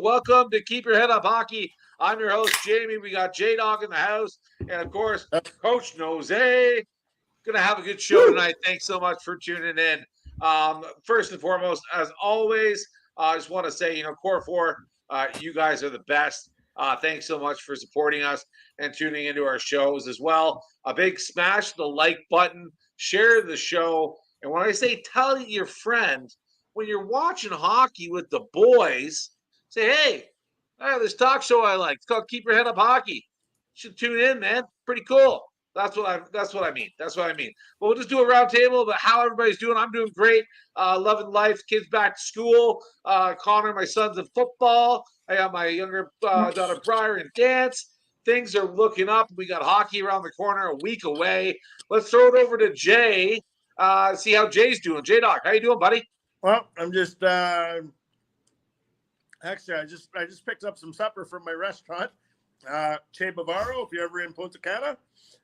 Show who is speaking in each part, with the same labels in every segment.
Speaker 1: Welcome to Keep Your Head Up Hockey. I'm your host, Jamie. We got J-Dog in the house. And, of course, Coach Nose. Going to have a good show tonight. Thanks so much for tuning in. First and foremost, as always, I just want to say, Core 4, you guys are the best. Thanks so much for supporting us and tuning into our shows as well. A big smash the like button, share the show. And when I say tell your friend, when you're watching hockey with the boys, say, hey, I have this talk show I like. It's called Keep Your Head Up Hockey. You should tune in, man. Pretty cool. That's what I mean. But we'll just do a round table about how everybody's doing. I'm doing great. Loving life. Kids back to school. Connor, my son's in football. I got my younger daughter Briar in dance. Things are looking up. We got hockey around the corner, a week away. Let's throw it over to Jay. See how Jay's doing. J-Dog, how you doing, buddy?
Speaker 2: Well, I'm just actually I just picked up some supper from my restaurant, Che Bavaro, if you're ever in Punta Cana.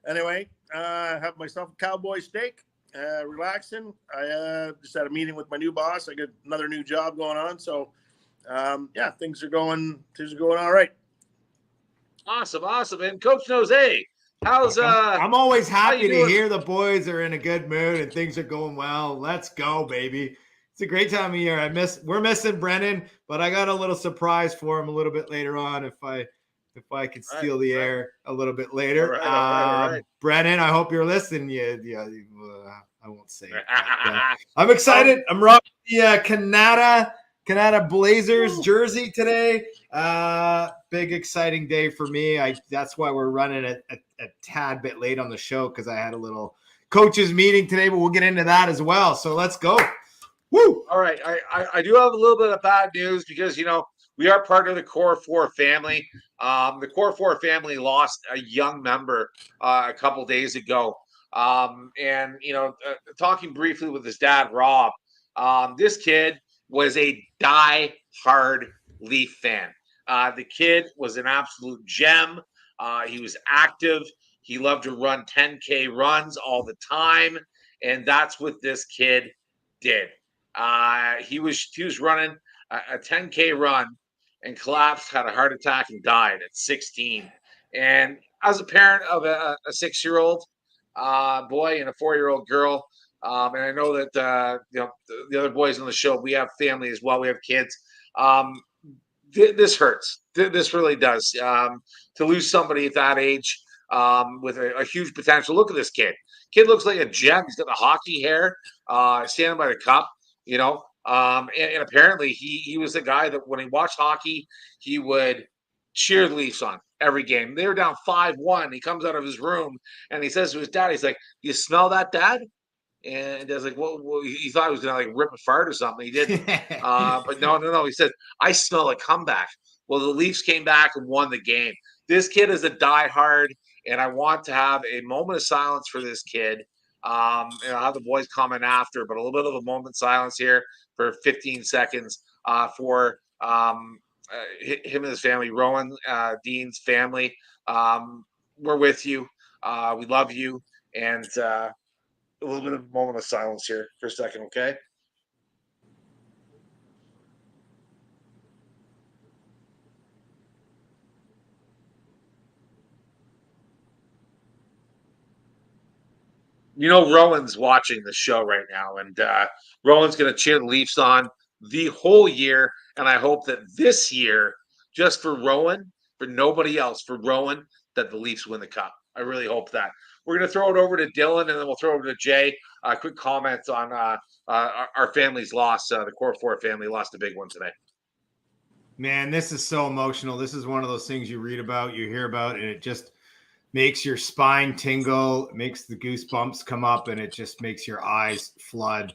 Speaker 2: Anyway, have myself a cowboy steak, relaxing. I just had a meeting with my new boss. I got another new job going on, so things are going all right.
Speaker 1: Awesome. And Coach Nose, how's
Speaker 3: I'm always happy to hear the boys are in a good mood and things are going well. Let's go, baby. It's a great time of year. We're missing Brennan, but I got a little surprise for him a little bit later on if I could steal the air a little bit later.
Speaker 1: All right.
Speaker 3: Brennan, I hope you're listening. Yeah, I won't say it. I'm excited. I'm rocking the Canada Blazers jersey today. Big exciting day for me. That's why we're running a tad bit late on the show because I had a little coaches meeting today, but we'll get into that as well. So let's go. Woo!
Speaker 1: All right. I do have a little bit of bad news because, we are part of the Core 4 family. The Core 4 family lost a young member a couple days ago. Talking briefly with his dad, Rob, this kid was a die-hard Leaf fan. The kid was an absolute gem. He was active. He loved to run 10K runs all the time. And that's what this kid did. He was running a 10K run and collapsed, had a heart attack, and died at 16. And as a parent of a 6-year-old boy and a 4-year-old girl, and I know that the other boys on the show, we have family as well. We have kids. This hurts. This really does. To lose somebody at that age with a huge potential. Look at this kid. Kid looks like a gem. He's got the hockey hair, standing by the cup. And apparently he was the guy that when he watched hockey, he would cheer the Leafs on every game. They were down 5-1. He comes out of his room and he says to his dad, he's like, "You smell that, Dad?" And Dad's like, well, he thought he was gonna rip a fart or something. He didn't. But no. He said, "I smell a comeback." Well, the Leafs came back and won the game. This kid is a diehard, and I want to have a moment of silence for this kid. And I'll have the boys comment after, but a little bit of a moment of silence here for 15 seconds for him and his family, Rowan Dean's family. We're with you. We love you. And a little bit of a moment of silence here for a second, okay? Rowan's watching the show right now, and Rowan's going to cheer the Leafs on the whole year. And I hope that this year, just for Rowan, for nobody else, for Rowan, that the Leafs win the cup. I really hope that. We're going to throw it over to Dylan, and then we'll throw it over to Jay. Quick comments on our family's loss. The Core 4 family lost a big one today.
Speaker 3: Man, this is so emotional. This is one of those things you read about, you hear about, and it just makes your spine tingle, makes the goosebumps come up, and it just makes your eyes flood.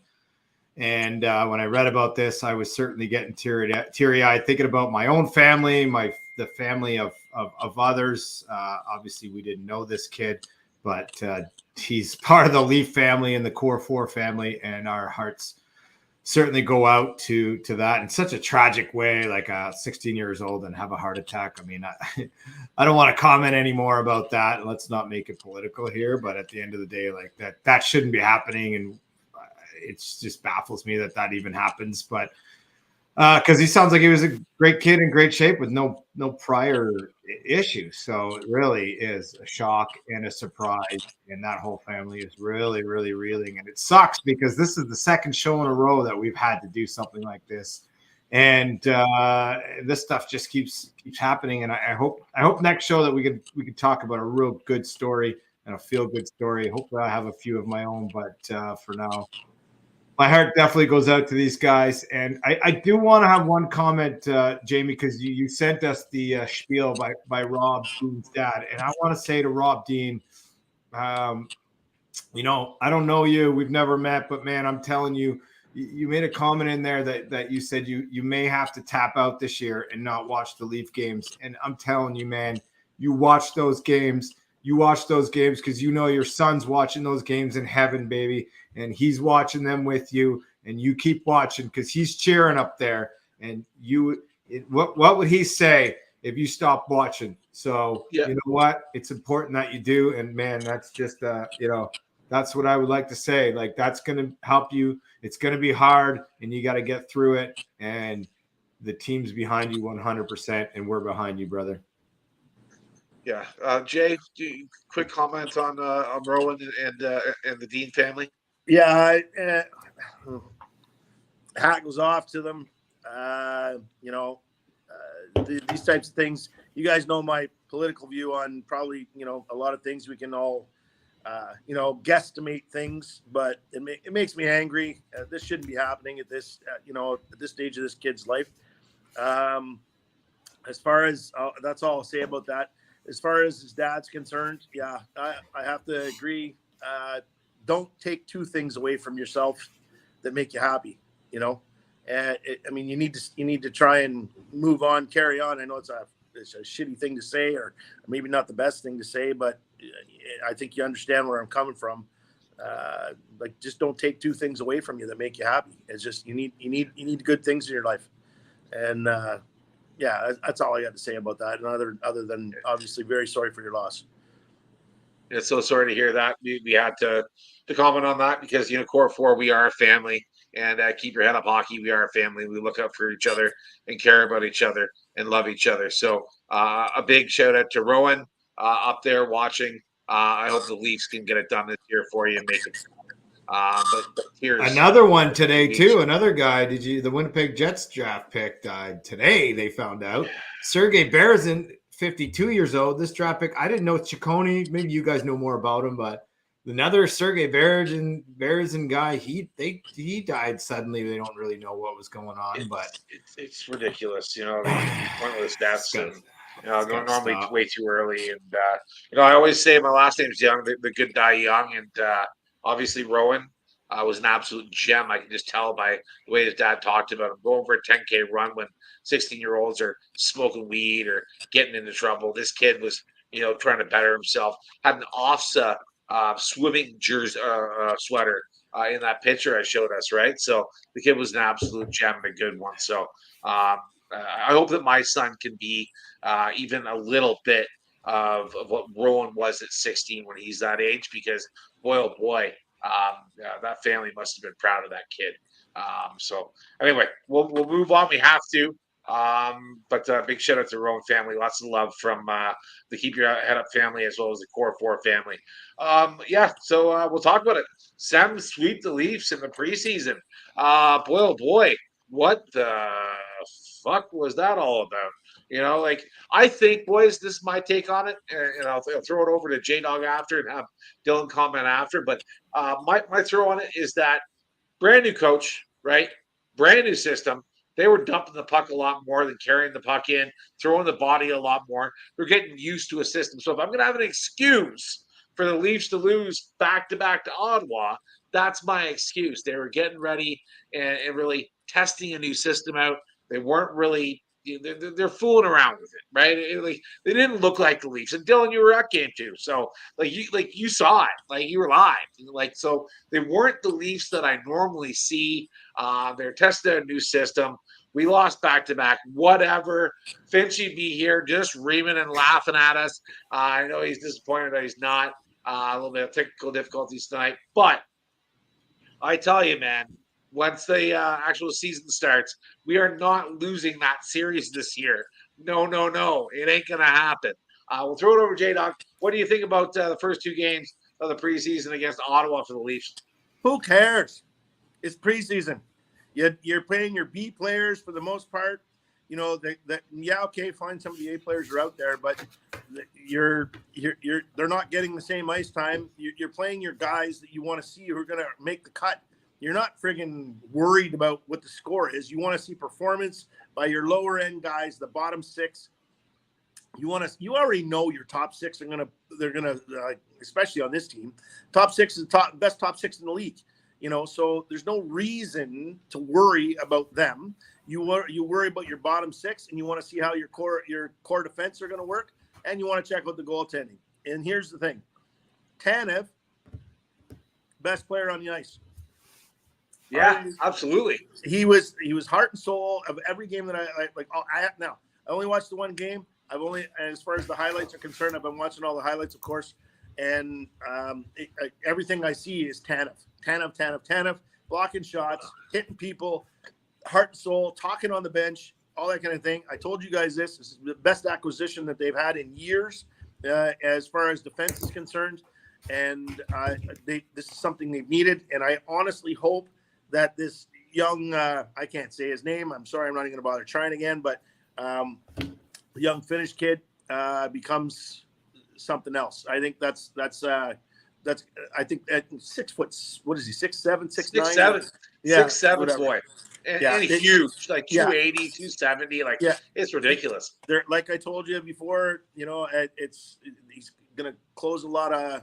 Speaker 3: And when I read about this, I was certainly getting teary-eyed, thinking about my own family, the family of others. Obviously, we didn't know this kid, but he's part of the Leaf family and the Core 4 family, and our hearts certainly go out to that in such a tragic way, like 16 years old and have a heart attack. I mean, I don't want to comment anymore about that. Let's not make it political here, but at the end of the day, like that shouldn't be happening. And it just baffles me that even happens. But Because he sounds like he was a great kid in great shape with no prior issues. So it really is a shock and a surprise, and that whole family is really, really reeling. And it sucks because this is the second show in a row that we've had to do something like this, and this stuff just keeps happening. And I hope next show that we can talk about a real good story and a feel good story. Hopefully, I have a few of my own, but for now, my heart definitely goes out to these guys. And I do want to have one comment, Jamie, because you sent us the spiel by Rob Dean's dad. And I want to say to Rob Dean, you know, I don't know you. We've never met, but man, I'm telling you, you made a comment in there that you said you may have to tap out this year and not watch the Leaf games. And I'm telling you, man, you watch those games. You watch those games because you know your son's watching those games in heaven, baby, and he's watching them with you. And you keep watching because he's cheering up there. And what would he say if you stopped watching? So You know what? It's important that you do. And man, that's just you know, that's what I would like to say. Like, that's going to help you. It's going to be hard, and you got to get through it. And the team's behind you 100%, and we're behind you, brother.
Speaker 1: Yeah, Jay, quick comments on Rowan and the Dean family.
Speaker 2: Yeah, hat goes off to them. You know, these types of things. You guys know my political view on probably, you know, a lot of things. We can all, you know, guesstimate things, but it makes me angry. This shouldn't be happening at this, you know, at this stage of this kid's life. As far as that's all I'll say about that. As far as his dad's concerned, yeah, I have to agree. Don't take two things away from yourself that make you happy, you know. And I mean, you need to try and move on, carry on. I know it's a shitty thing to say, or maybe not the best thing to say, but I think you understand where I'm coming from. Like, just don't take two things away from you that make you happy. It's just you need good things in your life, and yeah, that's all I got to say about that. And other than obviously very sorry for your loss.
Speaker 1: Yeah, so sorry to hear that. We had to comment on that because, you know, Core 4, we are a family, and keep your head up, hockey. We are a family. We look out for each other and care about each other and love each other. So a big shout out to Rowan up there watching. I hope the Leafs can get it done this year for you and make it. But here's
Speaker 3: another one today too. Another guy. The Winnipeg Jets draft pick died today? They found out. Sergei Berezin, 52 years old. This draft pick, I didn't know Ciccone. Maybe you guys know more about him, but another Sergei Berezin guy. He died suddenly. They don't really know what was going on, but
Speaker 1: it's ridiculous. You know, pointless deaths. And, you know, normally way too early. And you know, I always say my last name's Young. The good die young. And obviously, Rowan was an absolute gem. I can just tell by the way his dad talked about him. Going for a 10K run when 16-year-olds are smoking weed or getting into trouble. This kid was, you know, trying to better himself. Had an OFSA swimming jersey sweater in that picture I showed us, right? So the kid was an absolute gem, a good one. So I hope that my son can be even a little bit of what Rowan was at 16 when he's that age, because boy, oh boy, that family must have been proud of that kid. So anyway, we'll move on. We have to. But big shout out to the Rowan family. Lots of love from the Keep Your Head Up family as well as the Core 4 family. Yeah, so we'll talk about it. Sam sweep the Leafs in the preseason. Boy, oh boy, what the fuck was that all about? You know, like, I think, boys, this is my take on it, and I'll throw it over to J Dog after and have Dylan comment after. But my throw on it is that brand new coach, right? Brand new system. They were dumping the puck a lot more than carrying the puck in, throwing the body a lot more. They're getting used to a system. So if I'm going to have an excuse for the Leafs to lose back-to-back to Ottawa, that's my excuse. They were getting ready and really testing a new system out. They weren't really they're fooling around with it, right? Like, they didn't look like the Leafs. And Dylan, you were at game too, so you saw it, like you were live, like, so they weren't the Leafs that I normally see. They're testing a new system. We lost back to back. Whatever. Finchy be here just reaming and laughing at us. I know he's disappointed that he's not. A little bit of technical difficulties tonight, but I tell you, man, once the actual season starts. We are not losing that series this year. No, no, no. It ain't going to happen. We'll throw it over to J-Dog. What do you think about the first two games of the preseason against Ottawa for the Leafs?
Speaker 2: Who cares? It's preseason. You're playing your B players for the most part. You know, okay, fine, some of the A players are out there, but they're not getting the same ice time. You're playing your guys that you want to see who are going to make the cut. You're not friggin' worried about what the score is. You want to see performance by your lower end guys, the bottom six. You already know your top six they're gonna especially on this team. Top six is best top six in the league. You know, so there's no reason to worry about them. You worry about your bottom six, and you want to see how your core defense are going to work, and you want to check out the goaltending. And here's the thing: Tanev, best player on the ice.
Speaker 1: Yeah, absolutely.
Speaker 2: He was heart and soul of every game that I like. I only watched the one game. As far as the highlights are concerned, I've been watching all the highlights, of course, and everything I see is Tanev, blocking shots, hitting people, heart and soul, talking on the bench, all that kind of thing. I told you guys this is the best acquisition that they've had in years as far as defense is concerned, and this is something they've needed, and I honestly hope that this young, I can't say his name, I'm sorry, I'm not even going to bother trying again, but young Finnish kid becomes something else. I think that's I think at 6 foot, what is he, 6'7", 6'9"?
Speaker 1: 6'7",
Speaker 2: yeah,
Speaker 1: 6'7" boy. And huge, like 280, 270, like it's ridiculous.
Speaker 2: They're, like I told you before, you know, he's gonna close a lot of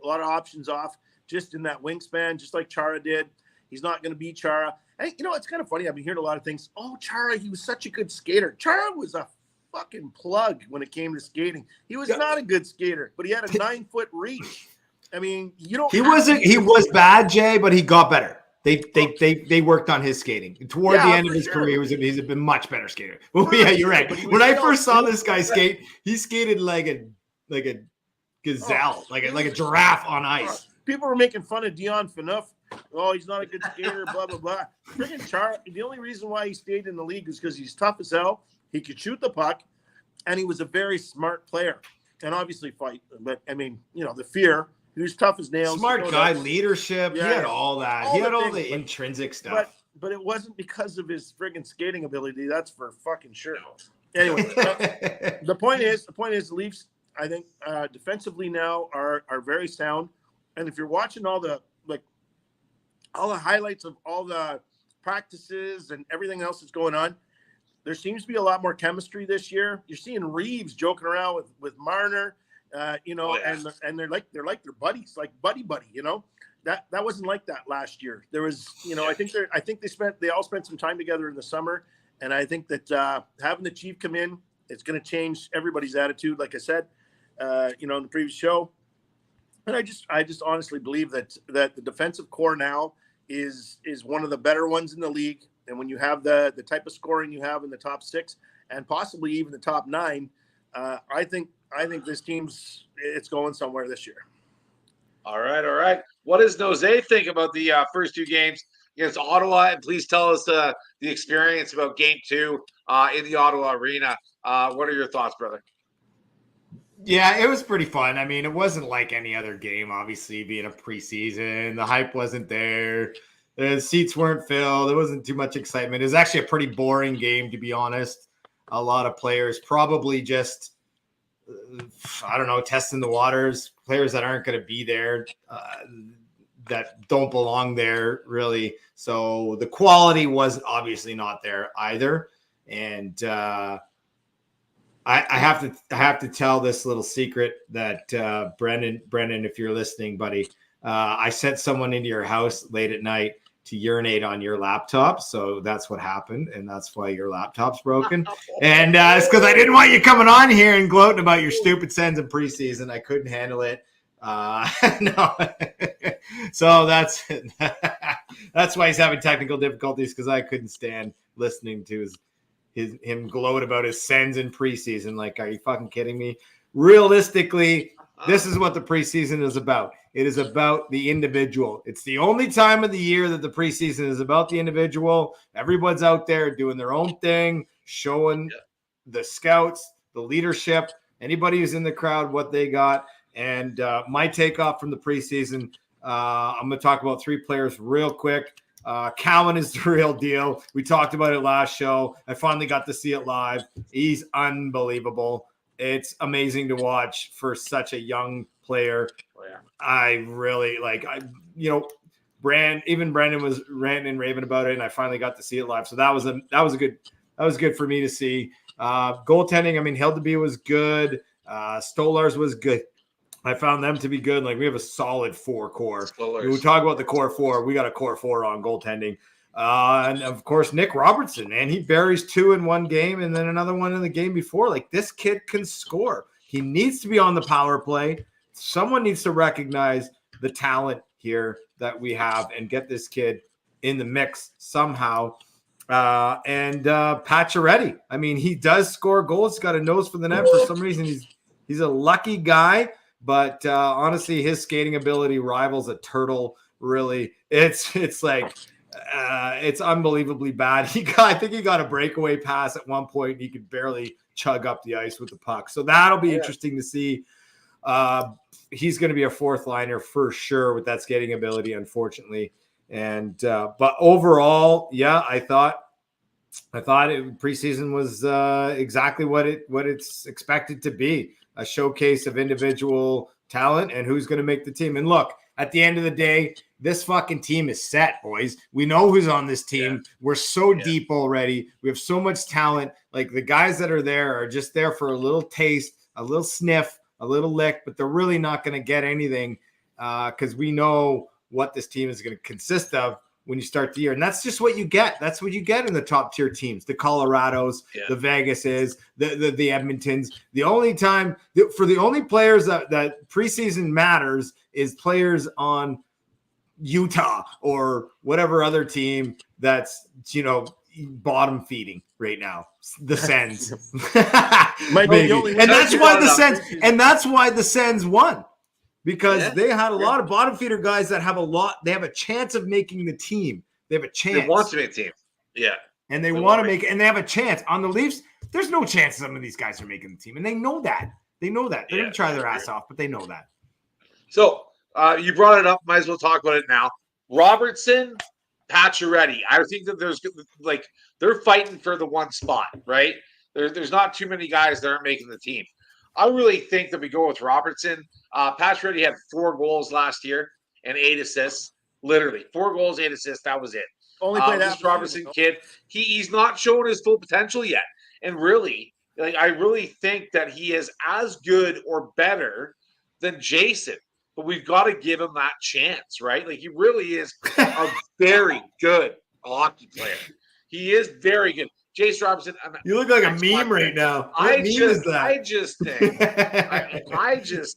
Speaker 2: options off just in that wingspan, just like Chara did. He's not gonna be Chara. And you know, it's kind of funny. I've been hearing a lot of things. Oh, Chara, he was such a good skater. Chara was a fucking plug when it came to skating. He was not a good skater, but he had a 9-foot reach. I mean, you don't.
Speaker 3: He was bad, Jay, but he got better. They worked on his skating toward the end of his career. He's been much better skater. Well, yeah, you're right. When I first saw this guy skate, he skated like a gazelle, like a giraffe on ice.
Speaker 2: People were making fun of Dion Phaneuf. Oh, he's not a good skater. Blah blah blah. Friggin' Chara. The only reason why he stayed in the league is because he's tough as hell. He could shoot the puck, and he was a very smart player, and obviously fight. But I mean, you know, the fear. He was tough as nails.
Speaker 3: Smart guy, leadership. Yeah, he had all that. He had all the intrinsic stuff.
Speaker 2: But it wasn't because of his friggin' skating ability. That's for fucking sure. Anyway, the point is, the Leafs, I think, defensively now are very sound. And if you're watching all the highlights of all the practices and everything else that's going on, there seems to be a lot more chemistry this year. You're seeing Reeves joking around with Marner. You know, and they're like their buddies, like buddy, you know, that wasn't like that last year. There was, you know, I think they all spent some time together in the summer. And I think that having the Chief come in, it's going to change everybody's attitude. Like I said, you know, in the previous show. And I just honestly believe that the defensive core now is one of the better ones in the league. And when you have the type of scoring you have in the top 6 and possibly even the top 9, I think this team's it's going somewhere this year.
Speaker 1: All right. What does Jose think about the first two games against Ottawa? And please tell us the experience about Game 2 in the Ottawa Arena. What are your thoughts, brother?
Speaker 3: Yeah, it was pretty fun. I mean, it wasn't like any other game, obviously, being a preseason. The hype wasn't there. The seats weren't filled. There wasn't too much excitement. It was actually a pretty boring game, to be honest. A lot of players probably just – I don't know, testing the waters, players that aren't going to be there, that don't belong there really. So the quality was obviously not there either. And I have to tell this little secret that Brendan, if you're listening, buddy, I sent someone into your house late at night to urinate on your laptop. So that's what happened. And that's why your laptop's broken. And it's because I didn't want you coming on here and gloating about your stupid Sens in preseason. I couldn't handle it. No. So that's why he's having technical difficulties, because I couldn't stand listening to him gloat about his Sens in preseason. Like, are you fucking kidding me? Realistically, This is what the preseason is about. It is about the individual. It's the only time of the year that the preseason is about the individual. Everyone's out there doing their own thing, showing the scouts, the leadership, anybody who's in the crowd, what they got. And my takeoff from the preseason, I'm going to talk about 3 players real quick. Cowan is the real deal. We talked about it last show. I finally got to see it live. He's unbelievable. It's amazing to watch for such a young player.
Speaker 1: Oh, yeah.
Speaker 3: I really Brandon was ranting and raving about it, and I finally got to see it live. So that was good for me to see. Goaltending, I mean, Hildeby was good. Stolars was good. I found them to be good. Like, we have a solid 4 core. When we talk about the core 4, we got a core 4 on goaltending. And of course, Nick Robertson, man, he buries 2 in one game and then another one in the game before. Like, this kid can score. He needs to be on the power play. Someone needs to recognize the talent here that we have and get this kid in the mix somehow. And Pacioretty, I mean, he does score goals. He's got a nose for the net. For some reason, he's a lucky guy. But honestly, his skating ability rivals a turtle. Really, it's like it's unbelievably bad. I think he got a breakaway pass at one point. And he could barely chug up the ice with the puck. So that'll be interesting to see. He's going to be a 4th liner for sure with that skating ability, unfortunately. And but overall, yeah, I thought preseason was exactly what it's expected to be. A showcase of individual talent and who's going to make the team. And look, at the end of the day, this fucking team is set, boys. We know who's on this team. Yeah. We're so deep already. We have so much talent. Like, the guys that are there are just there for a little taste, a little sniff, a little lick, but they're really not going to get anything because we know what this team is going to consist of when you start the year. And that's just what you get. That's what you get in the top tier teams, the Colorados, the Vegases, the Edmontons. The only time for the only players that preseason matters is players on Utah or whatever other team that's, bottom feeding right now. The Sens. And that's why the Sens won. Because they had a lot of bottom feeder guys that they have a chance of making the team. They have a chance.
Speaker 1: They want to make the team. Yeah.
Speaker 3: And they want to make it, and they have a chance. On the Leafs, there's no chance some of these guys are making the team. And they know that. They're going to try their ass off, but they know that.
Speaker 1: So you brought it up. Might as well talk about it now. Robertson, Pacioretty. I think that they're fighting for the one spot, right? There's not too many guys that aren't making the team. I really think that we go with Robertson. Pacioretty had 4 goals last year and 8 assists. Literally 4 goals, 8 assists. That was it.
Speaker 2: Only played
Speaker 1: this Robertson kid. He's not showing his full potential yet. And really, I really think that he is as good or better than Jason. But we've got to give him that chance, right? Like, he really is a very good hockey player. He is very good. Jace Robinson.
Speaker 3: You look like a meme right now. What meme is that?
Speaker 1: I just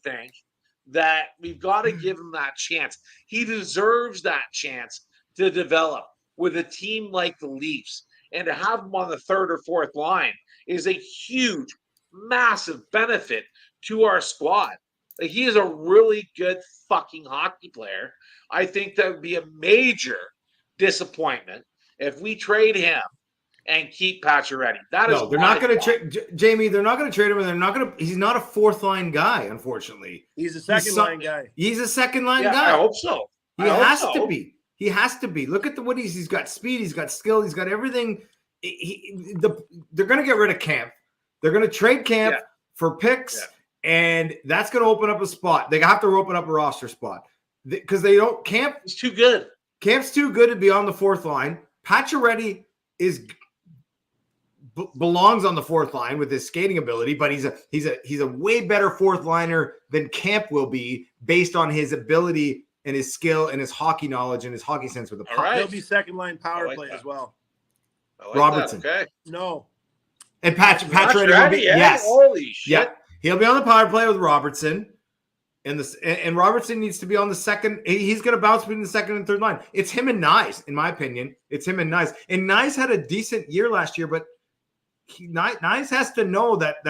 Speaker 1: think that we've got to give him that chance. He deserves that chance to develop with a team like the Leafs, and to have him on the 3rd or 4th line is a huge, massive benefit to our squad. Like, he is a really good fucking hockey player. I think that would be a major disappointment if we trade him and keep Pacioretty. They're
Speaker 3: not going to trade Jamie. They're not going to trade him, and they're not going to. He's not a 4th line guy, unfortunately.
Speaker 2: He's a second line guy.
Speaker 3: He's a second line guy.
Speaker 1: I hope so.
Speaker 3: He has to be. He has to be. Look at what he's got. Speed. He's got skill. He's got everything. They're going to get rid of Camp. They're going to trade Camp for picks, and that's going to open up a spot. They have to open up a roster spot because they don't. Camp
Speaker 1: is too good.
Speaker 3: Camp's too good to be on the 4th line. Pacioretty belongs on the 4th line with his skating ability, but he's a way better 4th liner than Camp will be based on his ability and his skill and his hockey knowledge and his hockey sense with the puck.
Speaker 2: Right. He'll be 2nd line power play as well.
Speaker 3: Robertson.
Speaker 1: Okay.
Speaker 2: No.
Speaker 3: And Pacioretty will be yes.
Speaker 1: Holy shit.
Speaker 3: Yeah. He'll be on the power play with Robertson. And Robertson needs to be on the 2nd. He's going to bounce between the 2nd and 3rd line. It's him and Nyes, in my opinion. It's him and Nyes. And Nyes had a decent year last year, but Nyes has to know that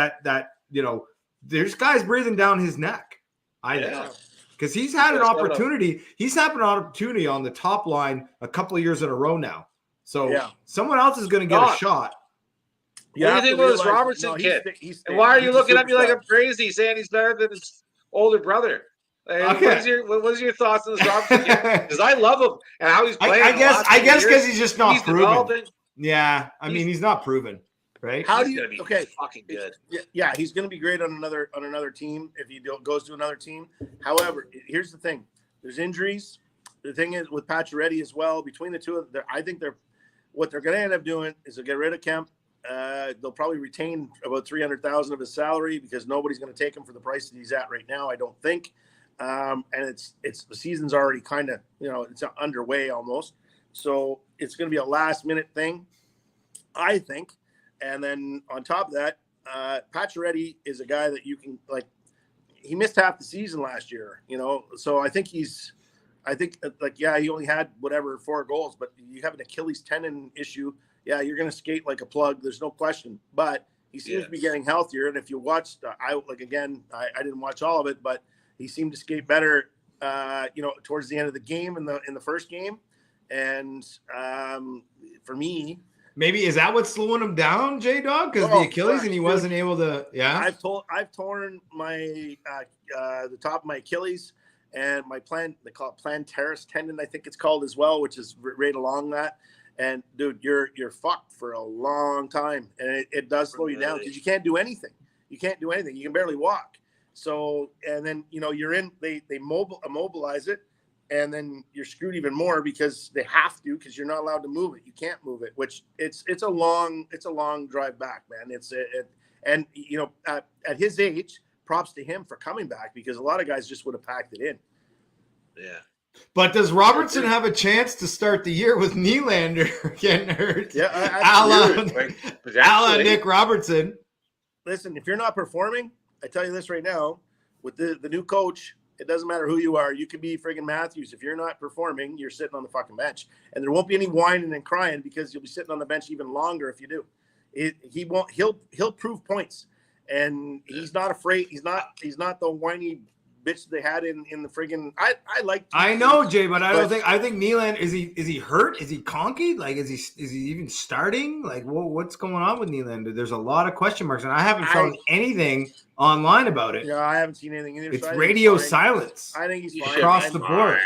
Speaker 3: there's guys breathing down his neck. I think
Speaker 1: Yeah.
Speaker 3: so. Because he's had an
Speaker 1: Yes, I know.
Speaker 3: opportunity. He's had an opportunity on the top line a couple of years in a row now. So
Speaker 2: Yeah.
Speaker 3: someone else is going to get a
Speaker 1: Doc.
Speaker 3: shot.
Speaker 1: What do you think about this Robertson kid? And why are you looking at me like I'm crazy, saying he's better than his older brother? Like,
Speaker 3: Okay.
Speaker 1: what is your thoughts on this Robertson kid? Because I love him and how he's playing.
Speaker 3: I guess because he's just not proven.
Speaker 1: Developing.
Speaker 3: Yeah, I mean he's not proven, right?
Speaker 2: How
Speaker 1: He's
Speaker 2: do you?
Speaker 1: gonna be
Speaker 2: Okay,
Speaker 1: fucking good.
Speaker 2: yeah, he's going to be great on another team if he goes to another team. However, here's the thing: there's injuries. The thing is with Pacioretty as well. Between the two of them, I think what they're going to end up doing is they'll get rid of Kemp. They'll probably retain about $300,000 of his salary because nobody's going to take him for the price that he's at right now. I don't think. And it's the season's already kind of it's underway almost. So it's going to be a last minute thing, I think. And then on top of that, Pacioretty is a guy that you can he missed half the season last year, so I think he only had 4 goals, but you have an Achilles tendon issue. Yeah, you're going to skate like a plug. There's no question, but he seems to be getting healthier. And if you watched, I didn't watch all of it, but he seemed to skate better, towards the end of the game in the first game. And for me,
Speaker 3: maybe is that what's slowing him down, J-Dog? Because the Achilles and he wasn't able to. Yeah,
Speaker 2: I've torn my the top of my Achilles and they call it plantaris tendon, I think it's called as well, which is right along that. And dude, you're fucked for a long time, and it does slow you down because you can't do anything. You can't do anything. You can barely walk. So, and then you're in. They immobilize it, and then you're screwed even more because they have to, because you're not allowed to move it. You can't move it, which it's a long drive back, man. At his age, props to him for coming back, because a lot of guys just would have packed it in.
Speaker 1: Yeah.
Speaker 3: But does Robertson have a chance to start the year with Nylander getting hurt?
Speaker 2: Yeah,
Speaker 3: Alan Nick Robertson.
Speaker 2: Listen, if you're not performing, I tell you this right now, with the new coach, it doesn't matter who you are. You could be friggin' Matthews. If you're not performing, you're sitting on the fucking bench, and there won't be any whining and crying, because you'll be sitting on the bench even longer if you do. He'll prove points, and he's not afraid. He's not the whiny bitch they had in the friggin'. I
Speaker 3: know, Jay, but I think Nylander is he hurt? Is he conky? Like is he even starting? Like what's going on with Nylander? There's a lot of question marks, and I haven't found anything online about it.
Speaker 2: Yeah, I haven't seen anything either.
Speaker 3: It's radio silence.
Speaker 2: I think he's fine
Speaker 3: across the board.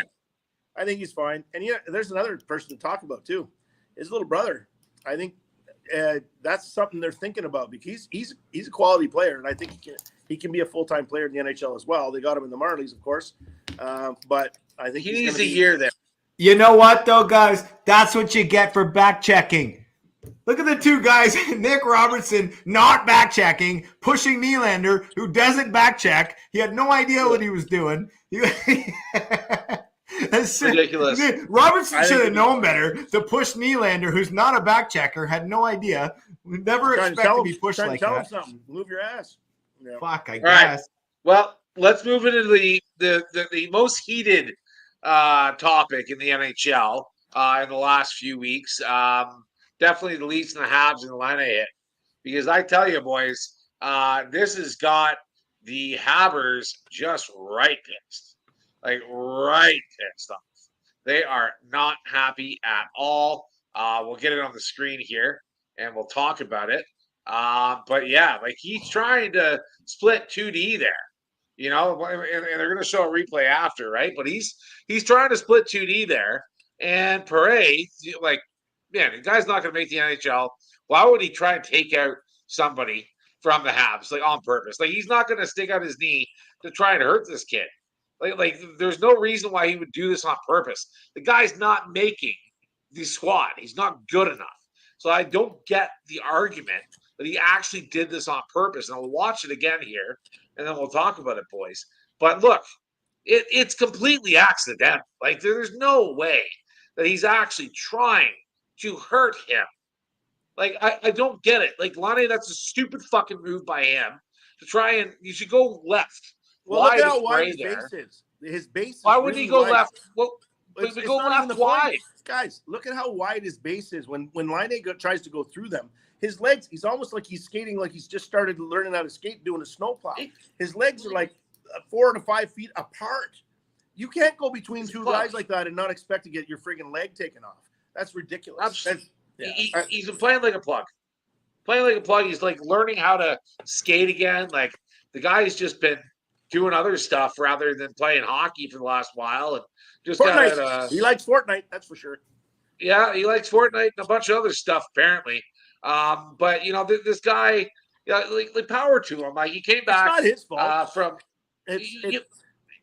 Speaker 2: I think he's fine. And there's another person to talk about too. His little brother. I think that's something they're thinking about, because he's a quality player, and I think he can be a full-time player in the NHL as well. They got him in the Marlies, of course, but I think
Speaker 1: he needs a year there.
Speaker 3: You know what, though, guys? That's what you get for back checking. Look at the two guys, Nick Robertson, not back checking, pushing Nylander, who doesn't back check. He had no idea what he was doing.
Speaker 1: That's ridiculous.
Speaker 3: Robertson should have known better to push Nylander, who's not a back checker, had no idea. We never expect to be pushed like
Speaker 2: tell
Speaker 3: that.
Speaker 2: Him something. Move your ass. Yeah.
Speaker 3: Fuck, I
Speaker 1: All
Speaker 3: guess.
Speaker 1: Right. Well, let's move into the most heated topic in the NHL in the last few weeks. Definitely the Leafs and the Habs and the line I hit. Because I tell you, boys, this has got the Habbers just right pissed. Like, right pissed off. They are not happy at all. We'll get it on the screen here, and we'll talk about it. But, yeah, like, he's trying to split 2D there. And they're going to show a replay after, right? But he's trying to split 2D there. And Paré, like, man, the guy's not going to make the NHL. Why would he try and take out somebody from the Habs, like, on purpose? Like, he's not going to stick out his knee to try and hurt this kid. Like, there's no reason why he would do this on purpose. The guy's not making the squad. He's not good enough. So I don't get the argument that he actually did this on purpose. And I'll watch it again here, and then we'll talk about it, boys. But look, it's completely accidental. Like, there's no way that he's actually trying to hurt him. Like, I don't get it. Like, Lonnie, that's a stupid fucking move by him to try and – you should go left.
Speaker 2: Well, look at how wide his base is. His base is
Speaker 1: why would
Speaker 2: really
Speaker 1: he go
Speaker 2: wide.
Speaker 1: left? Well,
Speaker 2: it's
Speaker 1: go left
Speaker 2: wide.
Speaker 1: wide.
Speaker 2: Guys, look at how wide his base is. When Laine tries to go through them, his legs, he's almost like he's skating like he's just started learning how to skate doing a snowplow. His legs are like 4 to 5 feet apart. You can't go between two
Speaker 1: Plug.
Speaker 2: guys like that and not expect to get your friggin' leg taken off. That's ridiculous.
Speaker 1: Absolutely.
Speaker 2: Yeah.
Speaker 1: He's been playing like a plug. Playing like a plug. He's like learning how to skate again. Like the guy's just been doing other stuff rather than playing hockey for the last while. And just got
Speaker 2: he likes Fortnite, that's for sure.
Speaker 1: Yeah, he likes Fortnite and a bunch of other stuff apparently. But you know, this guy, yeah, like power to him. Like he came back.
Speaker 2: It's not his fault.
Speaker 1: From
Speaker 2: It's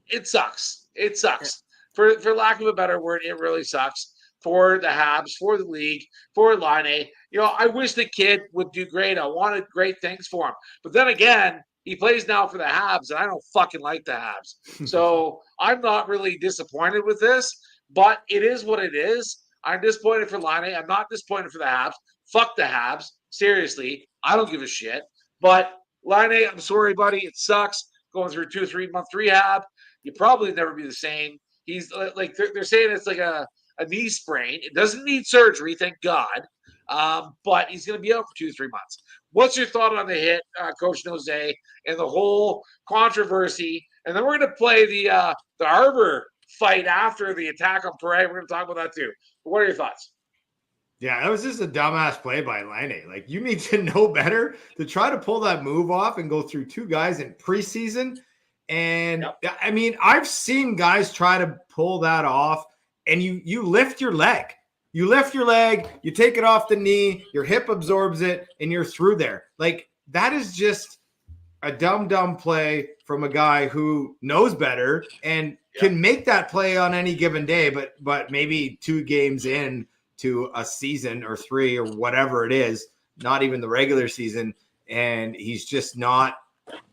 Speaker 1: it sucks. It sucks. For lack of a better word, it really sucks for the Habs, for the league, for Laine. You know, I wish the kid would do great. I wanted great things for him. But then again, he plays now for the Habs, and I don't fucking like the Habs. So I'm not really disappointed with this, but it is what it is. I'm disappointed for Laine. I'm not disappointed for the Habs. Fuck the Habs. Seriously, I don't give a shit. But Laine, I'm sorry, buddy. It sucks going through 2 or 3 month rehab. You probably never be the same. He's like they're saying it's like a knee sprain. It doesn't need surgery, thank God. But he's going to be out for 2 or 3 months. What's your thought on the hit, Coach Nose, and the whole controversy? And then we're going to play the Arbor fight after the attack on Perret. We're going to talk about that too. But what are your thoughts?
Speaker 3: Yeah, that was just a dumbass play by Laine. Like, you need to know better to try to pull that move off and go through 2 guys in preseason. And yep. I mean, I've seen guys try to pull that off, and you lift your leg. You lift your leg, you take it off the knee, your hip absorbs it, and you're through there. Like, that is just a dumb play from a guy who knows better and can make that play on any given day, but maybe 2 games in to a season or 3 or whatever it is, not even the regular season, and he's just not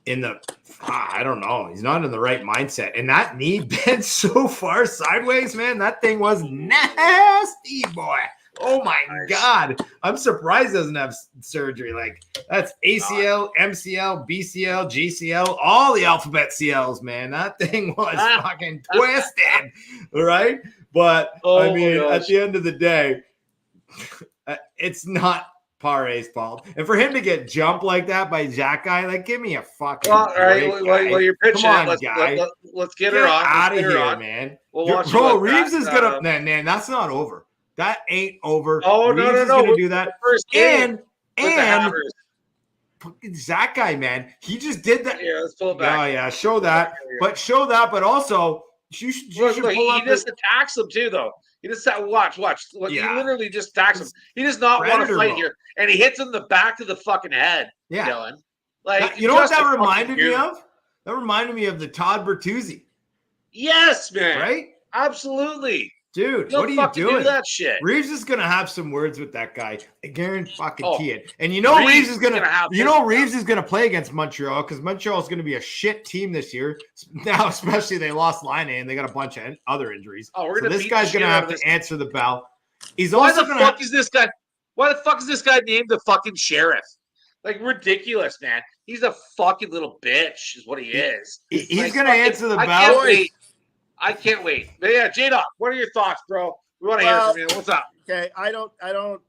Speaker 3: in the I don't know, he's not in the right mindset. And that knee bent so far sideways, man, that thing was nasty, boy. Oh my God, I'm surprised he doesn't have surgery. Like, that's ACL, MCL, BCL, GCL, all the alphabet CLs, man. That thing was fucking twisted. All right, but I mean, at the end of the day, it's not Pare's fault. And for him to get jumped like that by Zach guy, like, give me a fucking
Speaker 1: all right. Well, you're pitching.
Speaker 3: Come on,
Speaker 1: let's get her on.
Speaker 3: Out of here,
Speaker 1: on.
Speaker 3: man.
Speaker 1: We'll
Speaker 3: Bro, Reeves is gonna man. That's not over. That ain't over.
Speaker 1: Oh,
Speaker 3: Reeves
Speaker 1: no.
Speaker 3: is gonna do that.
Speaker 1: First game
Speaker 3: and Zach guy, man, he just did that.
Speaker 1: Yeah, let's pull it back.
Speaker 3: Oh yeah, show that. But also you should pull
Speaker 1: he just attacks him too, though. He just watch. He literally just attacks him. He does not want to fight here, and he hits him in the back of the fucking head. Yeah, Dylan. Like,
Speaker 3: you know what that reminded me of? That reminded me of the Todd Bertuzzi.
Speaker 1: Yes, man.
Speaker 3: Right?
Speaker 1: Absolutely.
Speaker 3: Dude, what are you doing?
Speaker 1: Do that shit.
Speaker 3: Reeves is gonna have some words with that guy. I guarantee it. And you know Reeves is gonna play against Montreal, because Montreal is gonna be a shit team this year. Now, especially they lost Laine and they got a bunch of other injuries. So this guy's gonna have to answer the bell. He's also gonna. Why
Speaker 1: the fuck is this guy named the fucking sheriff? Like, ridiculous, man. He's a fucking little bitch, is what he is.
Speaker 3: He's gonna answer the bell.
Speaker 1: I can't wait. But yeah, J-Dog, what are your thoughts, bro? We want to hear from you. What's up?
Speaker 2: Okay, I don't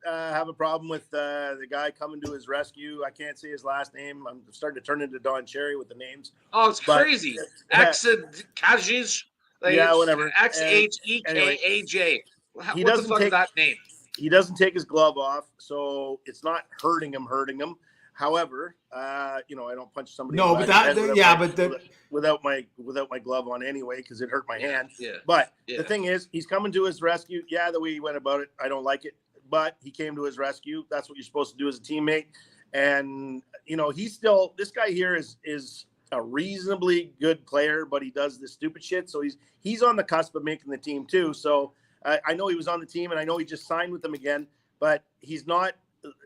Speaker 2: have a problem with the guy coming to his rescue. I can't say his last name. I'm starting to turn into Don Cherry with the names.
Speaker 1: Oh, it's crazy. Kajic.
Speaker 2: Yeah, whatever.
Speaker 1: Xhekaj. What the fuck is that name?
Speaker 2: He doesn't take his glove off, so it's not hurting him. However, I don't punch somebody.
Speaker 3: No, but
Speaker 2: without my glove on anyway, because it hurt my hand.
Speaker 1: Yeah.
Speaker 2: But the thing is, he's coming to his rescue. Yeah, the way he went about it, I don't like it. But he came to his rescue. That's what you're supposed to do as a teammate. And this guy here is a reasonably good player, but he does this stupid shit. So he's on the cusp of making the team too. So I know he was on the team, and I know he just signed with them again, but he's not.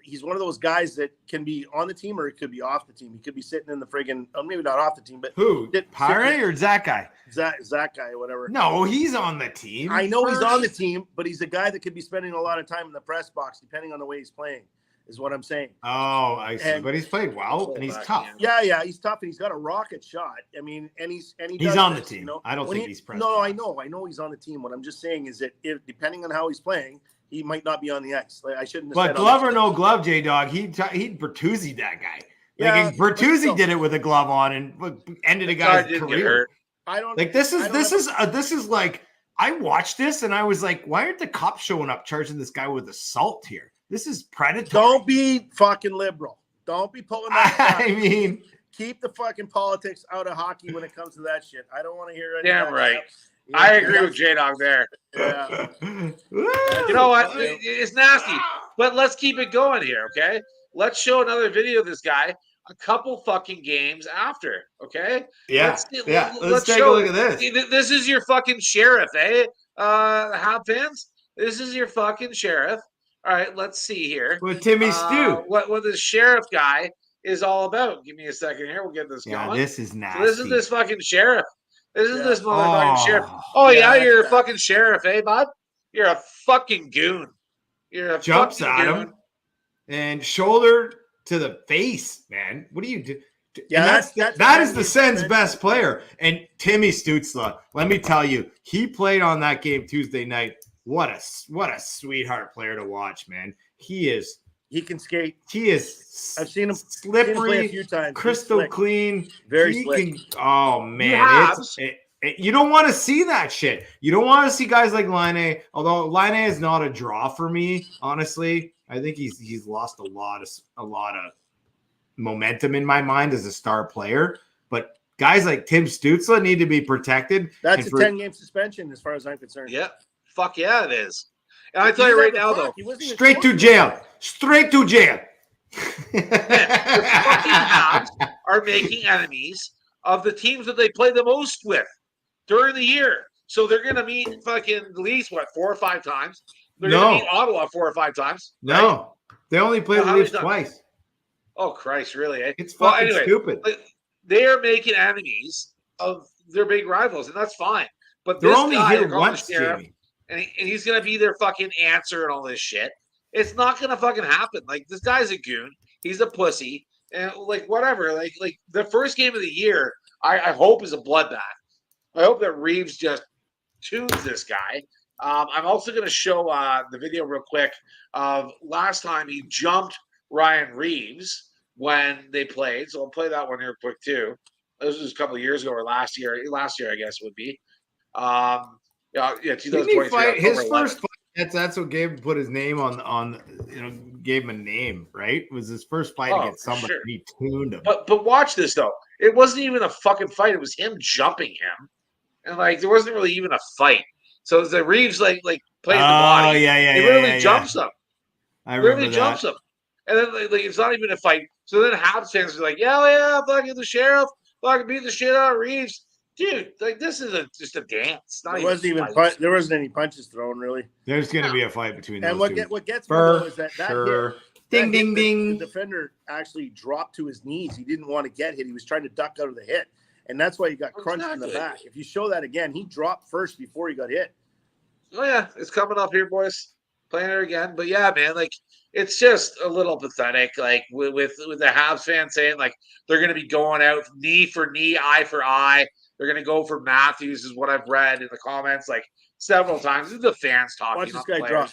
Speaker 2: He's one of those guys that can be on the team, or he could be off the team. He could be sitting in the friggin', maybe not off the team, but
Speaker 3: who? Pare or Zach guy?
Speaker 2: Zach guy, or whatever.
Speaker 3: No, he's on the team.
Speaker 2: I know he's on the team, but he's a guy that could be spending a lot of time in the press box, depending on the way he's playing, is what I'm saying.
Speaker 3: Oh, I see. But he's played well, and he's tough.
Speaker 2: Yeah, he's tough, and he's got a rocket shot. I mean, he's
Speaker 3: on the team. I don't think he's press.
Speaker 2: No, I know he's on the team. What I'm just saying is that depending on how he's playing, he might not be on the ice. Like, I shouldn't have
Speaker 3: said. But glove or no glove, J-Dog, he'd Bertuzzi that guy. Like Bertuzzi did it with a glove on and ended a guy's career.
Speaker 2: I don't
Speaker 3: like this is like I watched this and I was like, why aren't the cops showing up charging this guy with assault here? This is predatory.
Speaker 2: Don't be fucking liberal. Don't be pulling that.
Speaker 3: I mean,
Speaker 2: keep the fucking politics out of hockey when it comes to that shit. I don't want to hear any.
Speaker 1: Damn right. I agree with J-Dog there.
Speaker 2: Yeah.
Speaker 1: You know what? It's nasty. But let's keep it going here, okay? Let's show another video of this guy a couple fucking games after, okay?
Speaker 3: Yeah. Let's take a look at this.
Speaker 1: This is your fucking sheriff, eh? Hab fans? This is your fucking sheriff. All right, let's see here.
Speaker 3: With Timmy Stu.
Speaker 1: What the sheriff guy is all about. Give me a second here. We'll get this going.
Speaker 3: This is nasty.
Speaker 1: So this is this fucking sheriff. This is this motherfucking sheriff. Oh, yeah, you're a fucking sheriff, eh, bud? You're a fucking goon. You're a
Speaker 3: jumps
Speaker 1: fucking
Speaker 3: at
Speaker 1: goon.
Speaker 3: him and shoulder to the face, man. What do you do? Yeah, that is the Sens' best player. And Timmy Stützle, let me tell you, he played on that game Tuesday night. What a sweetheart player to watch, man. He
Speaker 2: can skate.
Speaker 3: He is.
Speaker 2: I've seen him
Speaker 3: slippery,
Speaker 2: a few times.
Speaker 3: crystal clean.
Speaker 2: Very slick.
Speaker 3: Oh man, you don't want to see that shit. You don't want to see guys like Laine. Although Laine is not a draw for me, honestly. I think he's lost a lot of momentum in my mind as a star player. But guys like Tim Stützle need to be protected.
Speaker 2: That's a 10-game suspension, as far as I'm concerned.
Speaker 1: Yeah. Fuck yeah, it is. And I tell you right now, though,
Speaker 3: straight to jail. Straight to jail.
Speaker 1: The fucking Habs are making enemies of the teams that they play the most with during the year. So they're going to meet fucking at least, 4 or 5 times? They're going to meet Ottawa 4 or 5 times. Right?
Speaker 3: No. They only played the Leafs twice.
Speaker 1: Oh, Christ, really? Eh?
Speaker 3: It's fucking stupid.
Speaker 1: They are making enemies of their big rivals, and that's fine. But
Speaker 3: they're
Speaker 1: this
Speaker 3: only
Speaker 1: guy,
Speaker 3: here once, Jamie.
Speaker 1: And he's going to be their fucking answer and all this shit. It's not going to fucking happen. Like, this guy's a goon. He's a pussy. And, whatever. Like the first game of the year, I hope is a bloodbath. I hope that Reeves just tunes this guy. I'm also going to show the video real quick of last time he jumped Ryan Reeves when they played. So I'll play that one here quick, too. This was a couple of years ago or last year. Last year, I guess, would be. Yeah, 2023.
Speaker 3: His first fight, that's what gave him put his name on gave him a name, right? It was his first fight against somebody. Sure. He tuned him.
Speaker 1: But watch this though. It wasn't even a fucking fight. It was him jumping him. And there wasn't really even a fight. So the Reeves plays the body. He literally jumps him.
Speaker 3: I remember that.
Speaker 1: Jumps him. And then it's not even a fight. So then Habs fans are like, yeah, fucking the sheriff, fucking beat the shit out of Reeves. Dude, this is just a dance.
Speaker 2: There wasn't any punches thrown, really.
Speaker 3: There's going to be a fight between those two.
Speaker 2: And what gets me though is that
Speaker 3: hit,
Speaker 2: ding,
Speaker 3: ding, ding.
Speaker 2: The defender actually dropped to his knees. He didn't want to get hit. He was trying to duck out of the hit. And that's why he got crunched in the back. If you show that again, he dropped first before he got hit.
Speaker 1: Oh, yeah. It's coming up here, boys. Playing it again. But, yeah, man, it's just a little pathetic, with the Habs fans saying, they're going to be going out knee for knee, eye for eye. They're going to go for Matthews, is what I've read in the comments several times. This is the fans talking.
Speaker 2: Watch this guy drop.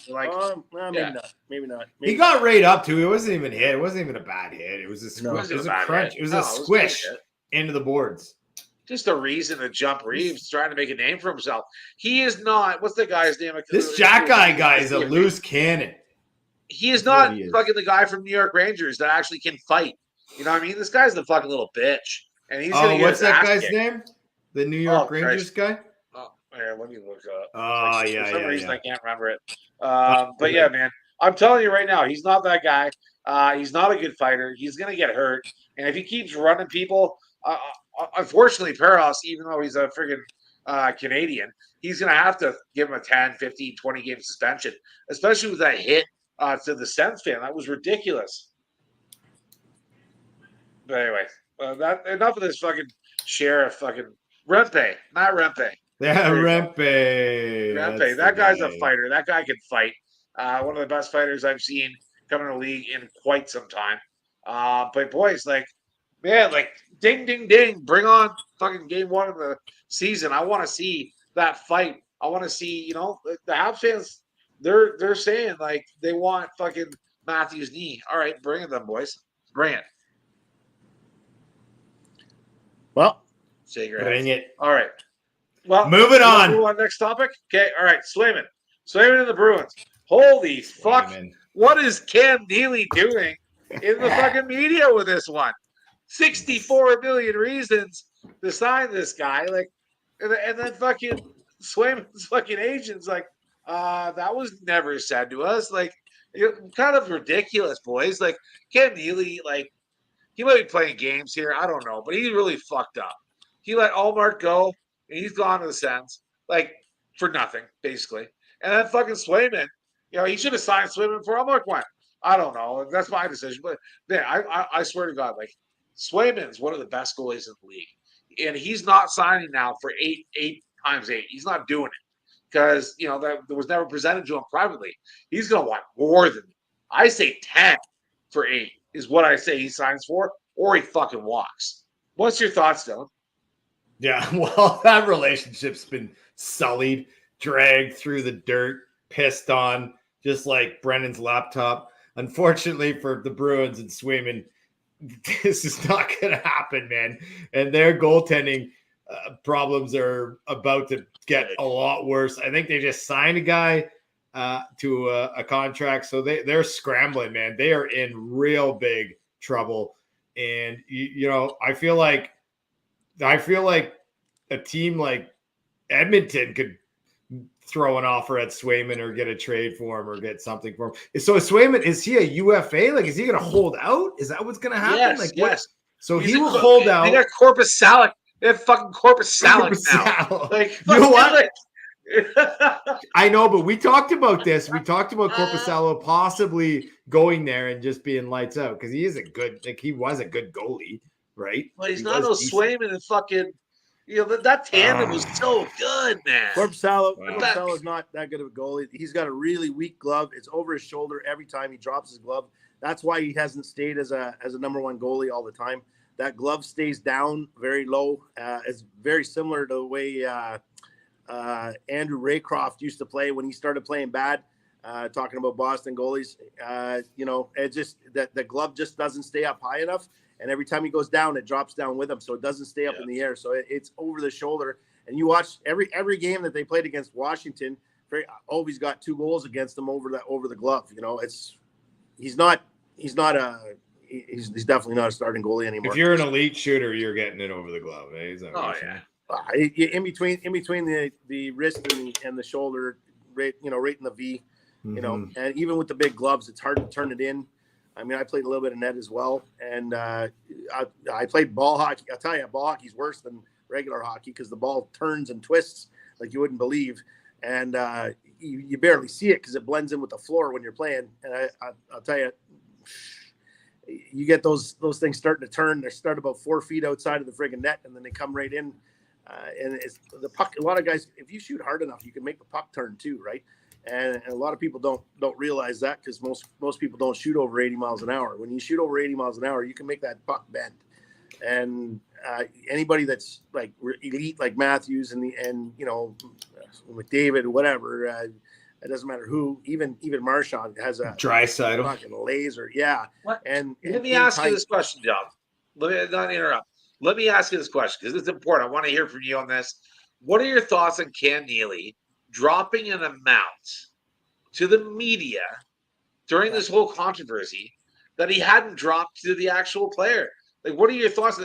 Speaker 2: Maybe not.
Speaker 3: He got right up to it. It wasn't even a hit. It wasn't even a bad hit. It was a squish. It was a crunch. It was a squish into the boards.
Speaker 1: Just a reason to jump Reeves, trying to make a name for himself. He is not. What's the guy's name?
Speaker 3: This Jack guy is a loose cannon.
Speaker 1: He is not fucking the guy from New York Rangers that actually can fight. You know what I mean? This guy's the fucking little bitch. And he's going to get
Speaker 3: what's that guy's name? The New York Rangers guy?
Speaker 1: Oh, here, let me look up.
Speaker 3: Oh, yeah,
Speaker 1: For some reason, I can't remember it. But, yeah, man, I'm telling you right now, he's not that guy. He's not a good fighter. He's going to get hurt. And if he keeps running people, unfortunately, Peros, even though he's a friggin' Canadian, he's going to have to give him a 10, 15, 20-game suspension, especially with that hit to the Sens fan. That was ridiculous. But anyway, enough of this fucking sheriff fucking Rempe, not Rempe.
Speaker 3: Yeah, Rempe.
Speaker 1: Rempe. That guy's a fighter. That guy can fight. One of the best fighters I've seen come in the league in quite some time. But boys, ding, ding, ding. Bring on fucking game 1 of the season. I want to see that fight. I want to see, the Habs fans, they're saying they want fucking Matthews' knee. All right, bring it then, boys. Bring it.
Speaker 2: Well,
Speaker 1: Shake your
Speaker 3: Bring
Speaker 1: head.
Speaker 3: it.
Speaker 1: All right. Well,
Speaker 3: Moving
Speaker 1: you wanna
Speaker 3: on.
Speaker 1: move on next topic. Okay. All right. Swayman and the Bruins. Holy fuck!
Speaker 3: Swayman.
Speaker 1: What is Cam Neely doing in the fucking media with this one? 64 million reasons to sign this guy. Like, and then fucking Swayman's fucking agent's like, that was never said to us. Like, kind of ridiculous, boys. Like, Cam Neely, like, he might be playing games here. I don't know, but he really fucked up. He let Allmark go, and he's gone to the Sens, like, for nothing, basically. And then fucking Swayman, he should have signed Swayman before Allmark went. I don't know. That's my decision. But man, I swear to God, like, Swayman's one of the best goalies in the league. And he's not signing now for eight times eight. He's not doing it because, that was never presented to him privately. He's going to want more than, I say 10 for 8 is what I say he signs for, or he fucking walks. What's your thoughts, Dylan?
Speaker 3: Yeah, well, that relationship's been sullied, dragged through the dirt, pissed on, just like Brennan's laptop. Unfortunately for the Bruins and Swayman, this is not going to happen, man. And their goaltending problems are about to get a lot worse. I think they just signed a guy to a contract, so they're scrambling, man. They are in real big trouble. And, I feel like a team like Edmonton could throw an offer at Swayman or get a trade for him or get something for him. So Swayman, is he a UFA? Like, is he going to hold out? Is that what's going to happen?
Speaker 1: Yes,
Speaker 3: like,
Speaker 1: yes.
Speaker 3: So he will hold out.
Speaker 1: They got Corpus Salad. They have fucking Corpus Salad now. Like,
Speaker 3: you know what? I know, but we talked about this. We talked about Korpisalo possibly going there and just being lights out because he is he was a good goalie, right?
Speaker 1: But he's not no Swayman and fucking, that tandem was so good, man.
Speaker 2: Korpisalo is not that good of a goalie. He's got a really weak glove. It's over his shoulder every time he drops his glove. That's why he hasn't stayed as a number one goalie all the time. That glove stays down very low. It's very similar to the way Andrew Raycroft used to play when he started playing bad. Talking about Boston goalies, it just that the glove just doesn't stay up high enough, and every time he goes down, it drops down with him, so it doesn't stay up in the air. So it's over the shoulder. And you watch every game that they played against Washington. Always got 2 goals against them over the glove. He's definitely not a starting goalie anymore.
Speaker 3: If you're an elite shooter, you're getting it over the glove. Eh?
Speaker 2: In between the wrist and the shoulder, right in the V, and even with the big gloves, it's hard to turn it in. I mean, I played a little bit of net as well, and I played ball hockey. I'll tell you, ball hockey's worse than regular hockey because the ball turns and twists like you wouldn't believe, and you barely see it because it blends in with the floor when you're playing. And I'll tell you, you get those things starting to turn. They start about 4 feet outside of the friggin' net, and then they come right in. And it's the puck. A lot of guys, if you shoot hard enough, you can make the puck turn too, right? And a lot of people don't realize that because most people don't shoot over 80 miles an hour. When you shoot over 80 miles an hour, you can make that puck bend. And anybody that's like elite, like Matthews and McDavid, whatever, it doesn't matter who. Even Marchand has a
Speaker 3: Draisaitl
Speaker 2: fucking laser, yeah.
Speaker 1: What?
Speaker 2: And
Speaker 1: let me ask you this question, John. Let me not interrupt. Let me ask you this question because it's important. I want to hear from you on this. What are your thoughts on Cam Neely dropping an amount to the media during this whole controversy that he hadn't dropped to the actual player? Like, what are your thoughts?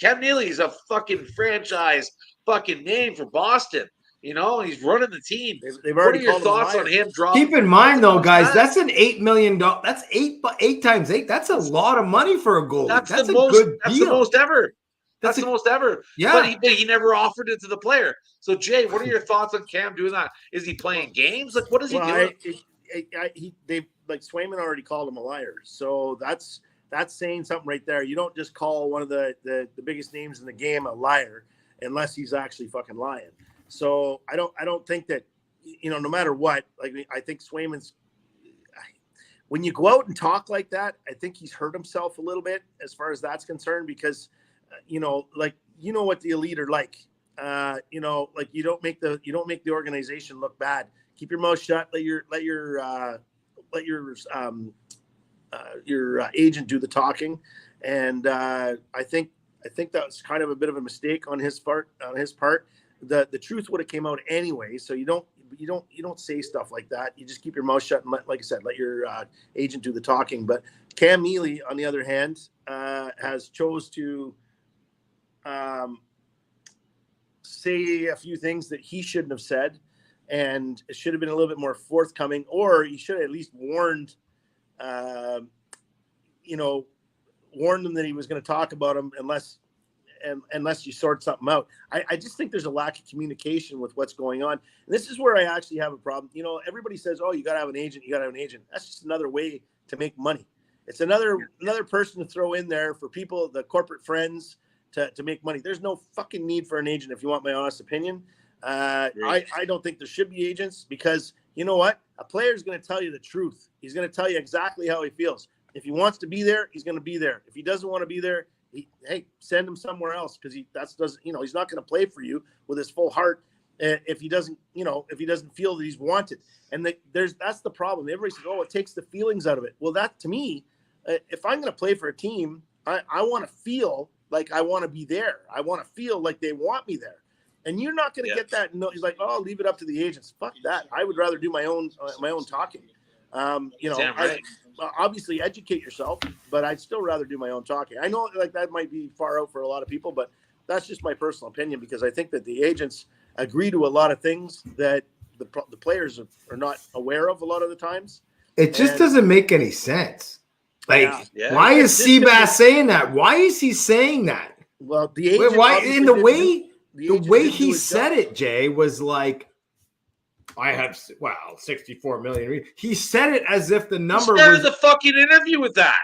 Speaker 1: Cam Neely is a fucking franchise fucking name for Boston. He's running the team.
Speaker 2: They've
Speaker 1: what are
Speaker 2: already
Speaker 1: your thoughts on him dropping?
Speaker 3: Keep in mind, though, guys, that's an $8 million. That's 8 times 8. That's a lot of money for a goalie. That's a good deal.
Speaker 1: That's the most ever. That's the most ever.
Speaker 3: Yeah.
Speaker 1: But he never offered it to the player. So, Jay, what are your thoughts on Cam doing that? Is he playing games? Like, what is he doing?
Speaker 2: Swayman already called him a liar. So that's saying something right there. You don't just call one of the biggest names in the game a liar unless he's actually fucking lying. So I don't think that, no matter what, like, I think Swayman's, when you go out and talk like that, I think he's hurt himself a little bit as far as that's concerned because, what the elite are like, like you don't make the organization look bad. Keep your mouth shut. Let your agent do the talking. And I think I think that was kind of a bit of a mistake on his part. The truth would have came out anyway. So you don't say stuff like that. You just keep your mouth shut and like I said, let your agent do the talking. But Cam Neely, on the other hand, has chose to say a few things that he shouldn't have said, and it should have been a little bit more forthcoming, or he should have at least warned them that he was going to talk about him unless you sort something out. I just think there's a lack of communication with what's going on. And this is where I actually have a problem. Everybody says, oh, you got to have an agent. You got to have an agent. That's just another way to make money. It's another person to throw in there for people, the corporate friends, to make money. There's no fucking need for an agent, if you want my honest opinion. I don't think there should be agents, because you know what? A player is going to tell you the truth. He's going to tell you exactly how he feels. If he wants to be there, he's going to be there. If he doesn't want to be there, send him somewhere else, because he's not going to play for you with his full heart if he doesn't feel that he's wanted. And that's the problem. Everybody says, oh, it takes the feelings out of it. Well, that to me, if I'm going to play for a team, I want to feel like I want to be there. I want to feel like they want me there. And you're not going to get that. No, he's like, oh, leave it up to the agents. Fuck that. I would rather do my own talking. Obviously educate yourself, but I'd still rather do my own talking. I know like that might be far out for a lot of people, but that's just my personal opinion, because I think that the agents agree to a lot of things that the players are not aware of a lot of the times.
Speaker 3: It just doesn't make any sense. Why is Seabass saying that? Why is he saying that?
Speaker 2: Well, the agent,
Speaker 3: the way he said it, Jay, was like, I have 64 million. He said it as if the number
Speaker 1: started
Speaker 3: was
Speaker 1: the fucking interview with that.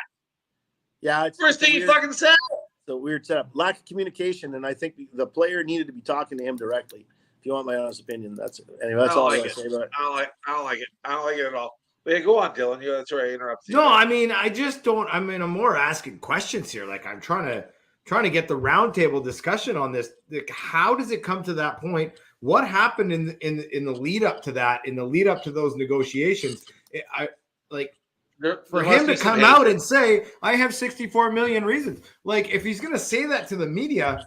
Speaker 2: Yeah, it's
Speaker 1: first thing he fucking said.
Speaker 2: It's a weird setup, lack of communication, and I think the player needed to be talking to him directly. If you want my honest opinion, that's all I say about it. I
Speaker 1: don't like it. I don't like it at all. But yeah, go on, Dylan. That's where I interrupted you.
Speaker 3: No, I mean, I just don't. I mean, I'm more asking questions here. Like, I'm trying to get the roundtable discussion on this. Like, how does it come to that point? What happened in the lead up to that? In the lead up to those negotiations, for him to come out and say, "I have 64 million reasons." Like, if he's going to say that to the media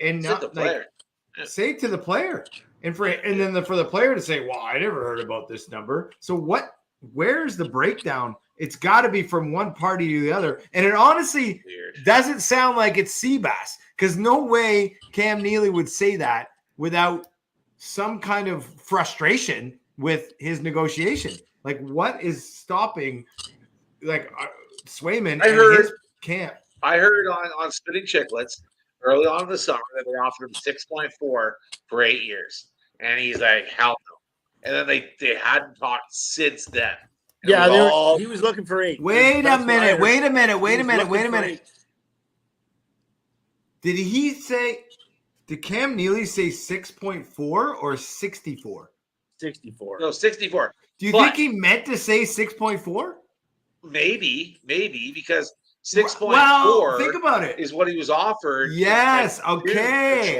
Speaker 3: and not say it to the player, and for the player to say, "Well, I never heard about this number." So what? Where's the breakdown? It's got to be from one party to the other. And it honestly doesn't sound like it's Seabass, because no way Cam Neely would say that without some kind of frustration with his negotiation. Like, what is stopping Swayman and his camp?
Speaker 1: I heard on Spitting Chicklets early on in the summer that they offered him 6.4 for 8 years. And he's like, hell no. And then they hadn't talked since then.
Speaker 2: Yeah, he was looking for 8.
Speaker 3: Wait a minute. Did Cam Neely say 6.4 or 64?
Speaker 2: 64.
Speaker 1: No, 64.
Speaker 3: Do you think he meant to say 6.4?
Speaker 1: Maybe, because 6.4
Speaker 3: well, think about it.
Speaker 1: Is what he was offered.
Speaker 3: Yes, okay.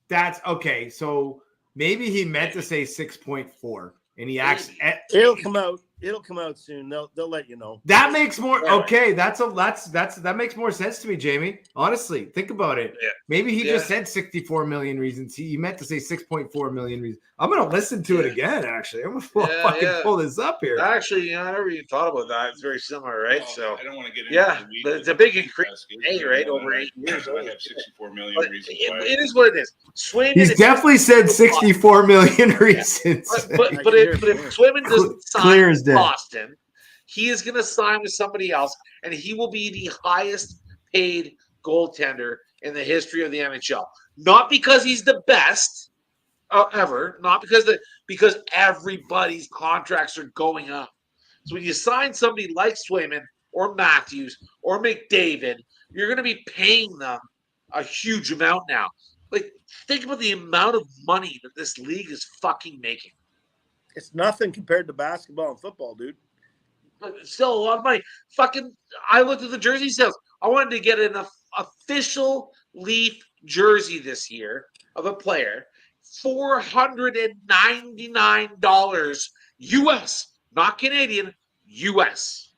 Speaker 3: That's okay. So maybe he meant to say 6.4, and he actually
Speaker 2: it'll come out. It'll come out soon. They'll let you know.
Speaker 3: That makes more okay. That makes more sense to me, Jamie. Honestly, think about it. Yeah. Maybe he just said 64 million reasons. He meant to say 6.4 million reasons. I'm gonna listen to it again. Actually, I'm gonna pull this up here.
Speaker 1: Actually, I never even thought about that. It's very similar, right? So
Speaker 4: I don't want to get into
Speaker 1: but it's a big increase. Right, over 8 years.
Speaker 4: I have 64 million reasons.
Speaker 1: It is what it is. Swayman.
Speaker 3: He's definitely said 64 million reasons.
Speaker 1: But if Swayman doesn't sign Boston, he is going to sign with somebody else, and he will be the highest paid goaltender in the history of the NHL. Not because he's the best ever, not because everybody's contracts are going up. So when you sign somebody like Swayman or Matthews or McDavid, you're going to be paying them a huge amount now. Like, think about the amount of money that this league is fucking making.
Speaker 2: It's nothing compared to basketball and football, dude.
Speaker 1: But still a lot of money. I looked at the jersey sales. I wanted to get an official Leaf jersey this year of a player. $499 US, not Canadian, US.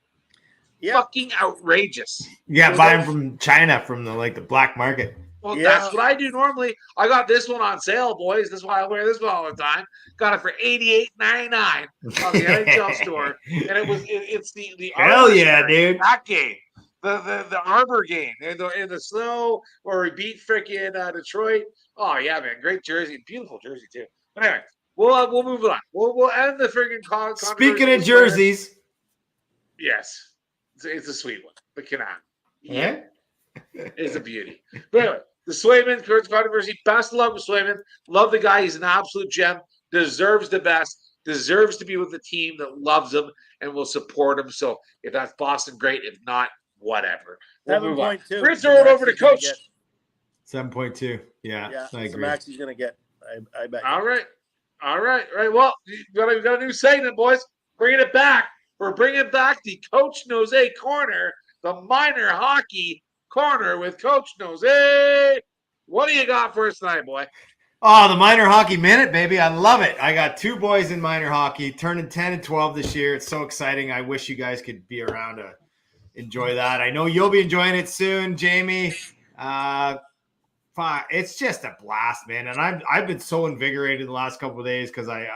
Speaker 2: Yeah.
Speaker 1: Fucking outrageous.
Speaker 3: Yeah,
Speaker 2: So
Speaker 3: buy them
Speaker 2: those-
Speaker 3: from China, from the black market.
Speaker 1: Well,
Speaker 2: Yeah.
Speaker 1: that's what I do normally. I got this one on sale, boys. That's why I wear this one all the time. Got it for $88.99 on the NHL store, and it's the
Speaker 3: Hell
Speaker 1: Arbor
Speaker 3: yeah,
Speaker 1: shirt,
Speaker 3: dude.
Speaker 1: that game, the Arbor game in the snow where we beat freaking Detroit. Oh yeah, man, great jersey, beautiful jersey too. But anyway, we'll move on. We'll end the freaking
Speaker 3: Speaking of
Speaker 1: controversy.
Speaker 3: jerseys,
Speaker 1: Yes, it's a sweet one. The Canaan.
Speaker 3: yeah.
Speaker 1: Is a beauty. But anyway, the Swayman controversy. Best of luck with Swayman. Love the guy. He's an absolute gem. Deserves the best. Deserves to be with a team that loves him and will support him. So if that's Boston, great. If not, whatever. We'll move on.
Speaker 2: 7.2.
Speaker 1: We're gonna throw it over to Coach.
Speaker 3: 7.2. Yeah,
Speaker 2: Yeah,
Speaker 3: I
Speaker 2: it's the
Speaker 3: agree.
Speaker 2: max he's gonna get. I bet.
Speaker 1: All right. Right. Well, we got a new segment, boys. Bringing it back. We're bringing back the Coach Nose Corner, the minor hockey corner with Coach Nose. What do you got for us tonight, boy?
Speaker 3: Oh, the minor hockey minute, baby. I love it. I got 2 boys in minor hockey, turning 10 and 12 this year. It's so exciting. I wish you guys could be around to enjoy that. I know you'll be enjoying it soon, Jamie. It's just a blast, man. And I've been so invigorated the last couple of days because I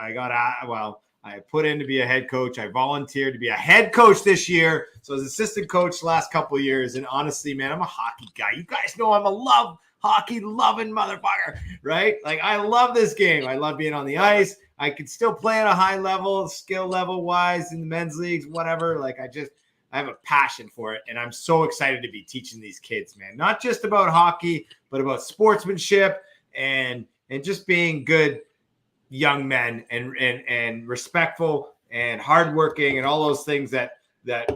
Speaker 3: put in to be a head coach. I volunteered to be a head coach this year. So as assistant coach the last couple of years. And honestly, man, I'm a hockey guy. You guys know I'm a hockey loving motherfucker, right? Like, I love this game. I love being on the ice. I can still play at a high level, skill level wise in the men's leagues, whatever. Like, I have a passion for it. And I'm so excited to be teaching these kids, man. Not just about hockey, but about sportsmanship and just being good young men and respectful and hardworking and all those things that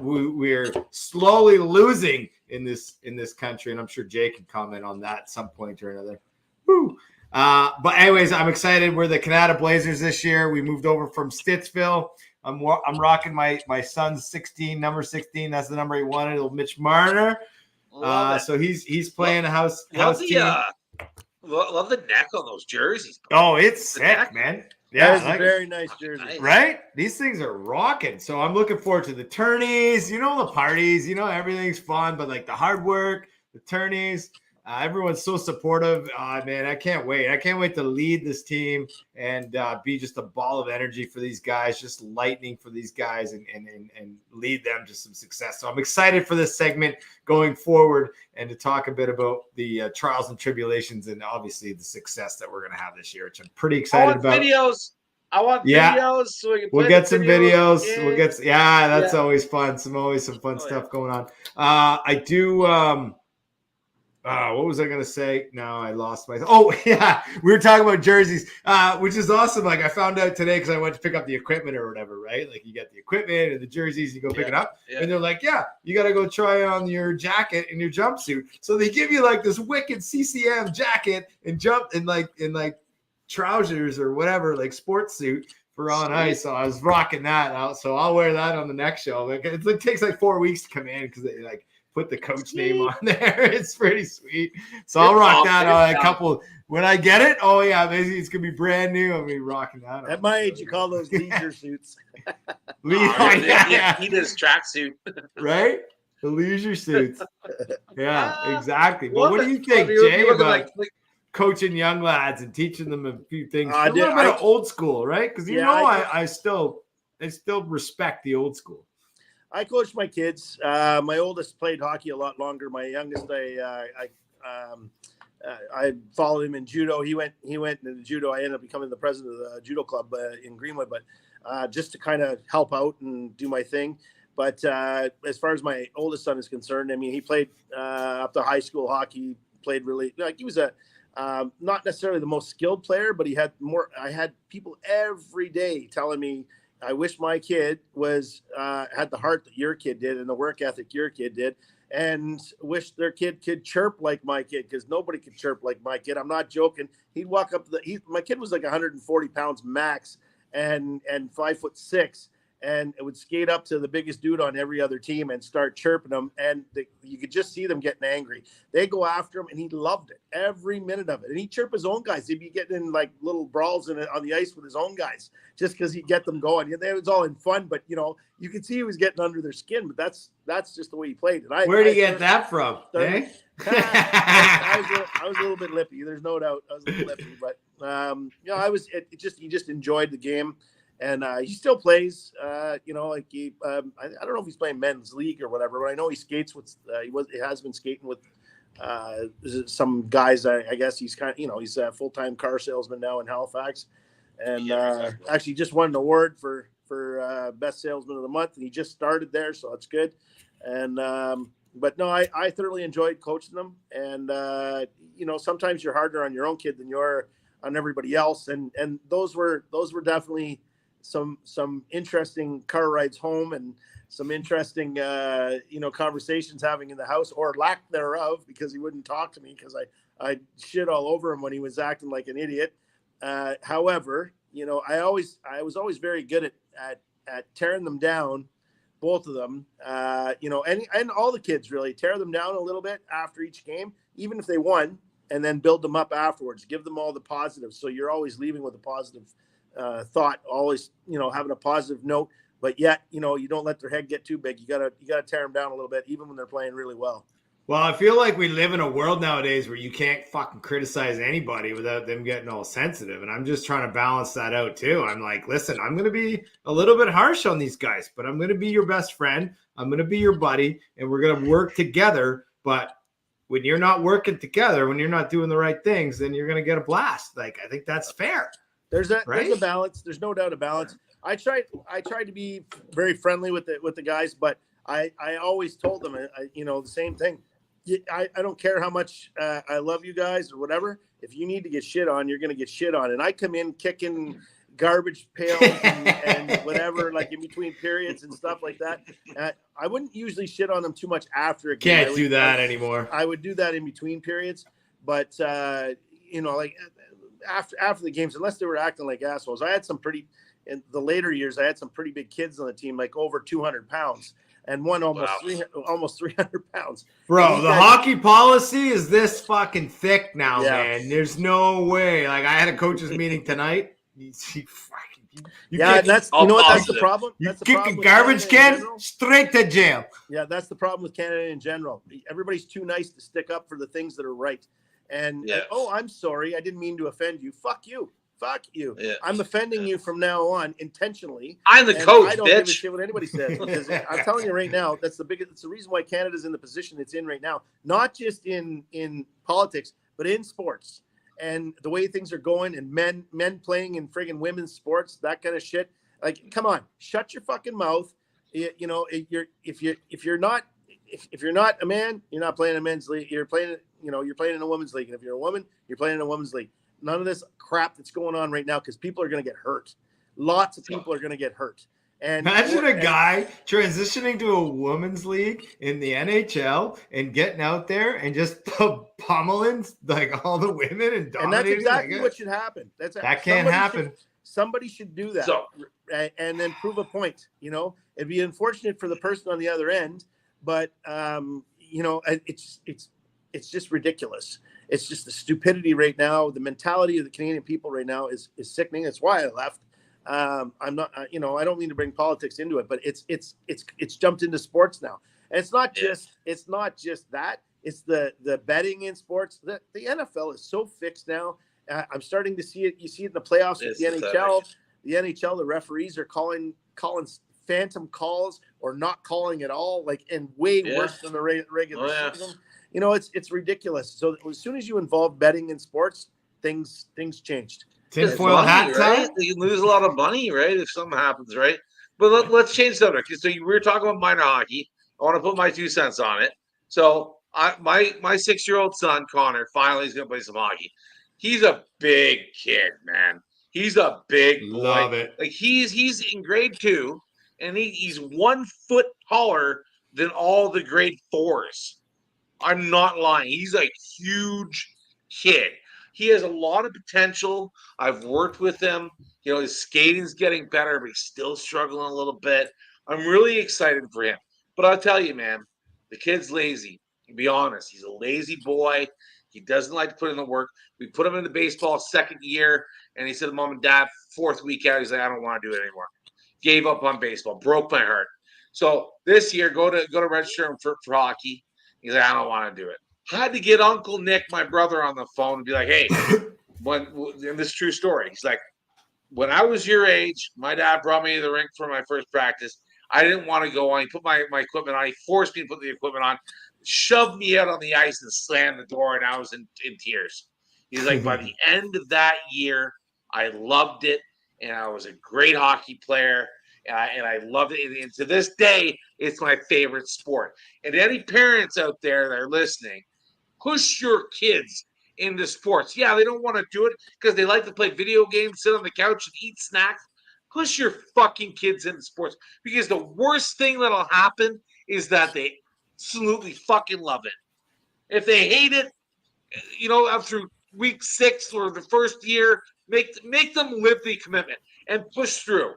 Speaker 3: we're slowly losing in this country. And I'm sure Jay can comment on that at some point or another. Woo. But anyways, I'm excited. We're the Canada Blazers this year. We moved over from Stittsville. I'm rocking my son's number 16. That's the number he wanted, little Mitch Marner. So he's playing a house team.
Speaker 1: Love the neck on those jerseys.
Speaker 3: Oh, it's sick,
Speaker 1: neck.
Speaker 3: man.
Speaker 2: Yeah,
Speaker 3: Yeah,
Speaker 2: a very nice jersey.
Speaker 1: Nice.
Speaker 3: right? These things are rocking. So I'm looking forward to the tourneys, the parties, everything's fun, but like the hard work, the tourneys, everyone's so supportive. Man, I can't wait. I can't wait to lead this team and be just a ball of energy for these guys, just lightning for these guys and lead them to some success. So I'm excited for this segment going forward and to talk a bit about the trials and tribulations and obviously the success that we're going to have this year, which I'm pretty excited about.
Speaker 1: Videos. I want videos so we can
Speaker 3: We'll
Speaker 1: play
Speaker 3: get
Speaker 1: the
Speaker 3: some videos.
Speaker 1: Yeah.
Speaker 3: We'll get that's always fun. Always some fun stuff going on. I do what was I gonna say? No, I lost my. Oh yeah, we were talking about jerseys, which is awesome. Like I found out today because I went to pick up the equipment or whatever, right? Like you get the equipment and the jerseys, you go pick it up, and they're like, "Yeah, you got to go try on your jacket and your jumpsuit." So they give you like this wicked CCM jacket and like trousers or whatever, like sports suit for on ice. So I was rocking that out. So I'll wear that on the next show. Like it takes like 4 weeks to come in because they like put the coach name on there. It's pretty sweet. So I'll rock that on a couple when I get it. Oh yeah, maybe it's gonna be brand new. I'll be rocking that.
Speaker 2: At my age, you call those leisure suits.
Speaker 1: He does tracksuit.
Speaker 3: Right? The leisure suits. Yeah, exactly. But
Speaker 1: What
Speaker 3: what
Speaker 1: the-
Speaker 3: do you think,
Speaker 1: you're
Speaker 3: Jay,
Speaker 1: looking
Speaker 3: about
Speaker 1: like
Speaker 3: coaching young lads and teaching them a few things?
Speaker 2: I
Speaker 3: A little
Speaker 2: did-
Speaker 3: bit
Speaker 2: I-
Speaker 3: of old school, right? Because I still respect the old school.
Speaker 2: I coached my kids. My oldest played hockey a lot longer. My youngest, I followed him in judo. He went into judo. I ended up becoming the president of the judo club in Greenwood, but just to kind of help out and do my thing. But as far as my oldest son is concerned, I mean, he played up to high school hockey. Played really like he was a not necessarily the most skilled player, but he had more. I had people every day telling me, I wish my kid was had the heart that your kid did and the work ethic your kid did, and wish their kid could chirp like my kid, because nobody could chirp like my kid. I'm not joking. He'd walk up to my kid was like 140 pounds max and 5'6", and it would skate up to the biggest dude on every other team and start chirping him. And you could just see them getting angry. They go after him, and he loved it, every minute of it. And he'd chirp his own guys. He'd be getting in like little brawls on the ice with his own guys just because he'd get them going. It was all in fun, but you could see he was getting under their skin. But that's just the way he played. And
Speaker 3: where do you get that from? Eh?
Speaker 2: I was a little bit lippy. There's no doubt. I was a little lippy, but he just enjoyed the game. And he still plays, I don't know if he's playing men's league or whatever, but I know he skates with, he has been skating with some guys. I guess he's he's a full-time car salesman now in Halifax, and actually just won an award for best salesman of the month, and he just started there, so that's good. And but no, I thoroughly enjoyed coaching them, and sometimes you're harder on your own kid than you are on everybody else, and those were definitely some interesting car rides home, and some interesting conversations having in the house, or lack thereof, because he wouldn't talk to me because I shit all over him when he was acting like an idiot. However, I was always very good at tearing them down, both of them, and all the kids, really tear them down a little bit after each game, even if they won, and then build them up afterwards, give them all the positives. So you're always leaving with a positive thought, always, having a positive note, but yet, you don't let their head get too big. You gotta tear them down a little bit, even when they're playing really well.
Speaker 3: Well, I feel like we live in a world nowadays where you can't fucking criticize anybody without them getting all sensitive. And I'm just trying to balance that out too. I'm like, listen, I'm going to be a little bit harsh on these guys, but I'm going to be your best friend. I'm going to be your buddy, and we're going to work together. But when you're not working together, when you're not doing the right things, then you're going to get a blast. Like, I think that's fair.
Speaker 2: There's a balance. There's no doubt a balance. I tried to be very friendly with the guys, but I always told them, the same thing. I don't care how much I love you guys or whatever. If you need to get shit on, you're going to get shit on. And I come in kicking garbage pails and whatever, like in between periods and stuff like that. I wouldn't usually shit on them too much after a game.
Speaker 3: Can't do that anymore.
Speaker 2: I would do that in between periods, but like after the games, unless they were acting like assholes. I had some pretty, in the later years, I had some pretty big kids on the team, like over 200 pounds, and one almost 300 pounds.
Speaker 3: Bro, the hockey policy is this fucking thick now, man. There's no way. Like, I had a coaches meeting tonight. That's the problem. You kick a garbage can straight to jail.
Speaker 2: Yeah, that's the problem with Canada in general. Everybody's too nice to stick up for the things that are right. And I'm sorry, I didn't mean to offend you. Fuck you. Yeah. I'm offending you from now on intentionally.
Speaker 1: I'm the coach,
Speaker 2: I don't give a shit what anybody says, because I'm telling you right now, it's the reason why Canada's in the position it's in right now. Not just in politics, but in sports. And the way things are going, and men playing in friggin' women's sports, that kind of shit. Like, come on, shut your fucking mouth. If you're not a man, you're not playing a men's league. You're playing in a women's league. And if you're a woman, you're playing in a women's league. None of this crap that's going on right now, because people are going to get hurt. Lots of people are going to get hurt. And
Speaker 3: imagine a guy transitioning to a women's league in the NHL and getting out there and just pummeling like all the women and dominating.
Speaker 2: And that's exactly what should happen.
Speaker 3: That can't happen.
Speaker 2: Somebody should do that, and then prove a point. It'd be unfortunate for the person on the other end, but it's just ridiculous. It's just the stupidity right now. The mentality of the Canadian people right now is sickening. That's why I left. I'm not, I don't mean to bring politics into it, but it's jumped into sports now. And it's not just that. It's the betting in sports. The NFL is so fixed now. I'm starting to see it. You see it in the playoffs with the NHL. The NHL, the referees are calling phantom calls or not calling at all, and way worse than the regular season. It's ridiculous. So as soon as you involve betting in sports, things changed.
Speaker 3: Tinfoil hat,
Speaker 1: right? You lose a lot of money, right? If something happens, right? But let's change the subject. So we were talking about minor hockey. I want to put my 2 cents on it. So my 6-year-old son Connor finally is going to play some hockey. He's a big kid, man. He's a big boy.
Speaker 3: Love it.
Speaker 1: Like he's in grade 2, and he's 1 foot taller than all the grade 4s. I'm not lying. He's a huge kid. he has a lot of potential. I've worked with him. You know, his skating's getting better, but he's still struggling a little bit. I'm really excited for him. But I'll tell you, man, the kid's lazy. To be honest, he's a lazy boy. He doesn't like to put in the work. We put him into baseball second year, and he said to Mom and Dad, fourth week out, he's like, I don't want to do it anymore. Gave up on baseball. Broke my heart. So this year, go to register him for hockey. He's like, I don't want to do it. Had to get Uncle Nick, my brother, on the phone and be like, hey, and this is a true story. He's like, when I was your age, my dad brought me to the rink for my first practice. I didn't want to go on. He put my equipment on. He forced me to put the equipment on, shoved me out on the ice and slammed the door, and I was in tears. He's like, by the end of that year, I loved it, and I was a great hockey player, and I loved it. And to this day, it's my favorite sport. And any parents out there that are listening, push your kids into sports. Yeah, they don't want to do it because they like to play video games, sit on the couch, and eat snacks. Push your fucking kids into sports, because the worst thing that'll happen is that they absolutely fucking love it. If they hate it, you know, after week 6 or the first year, make them live the commitment and push through.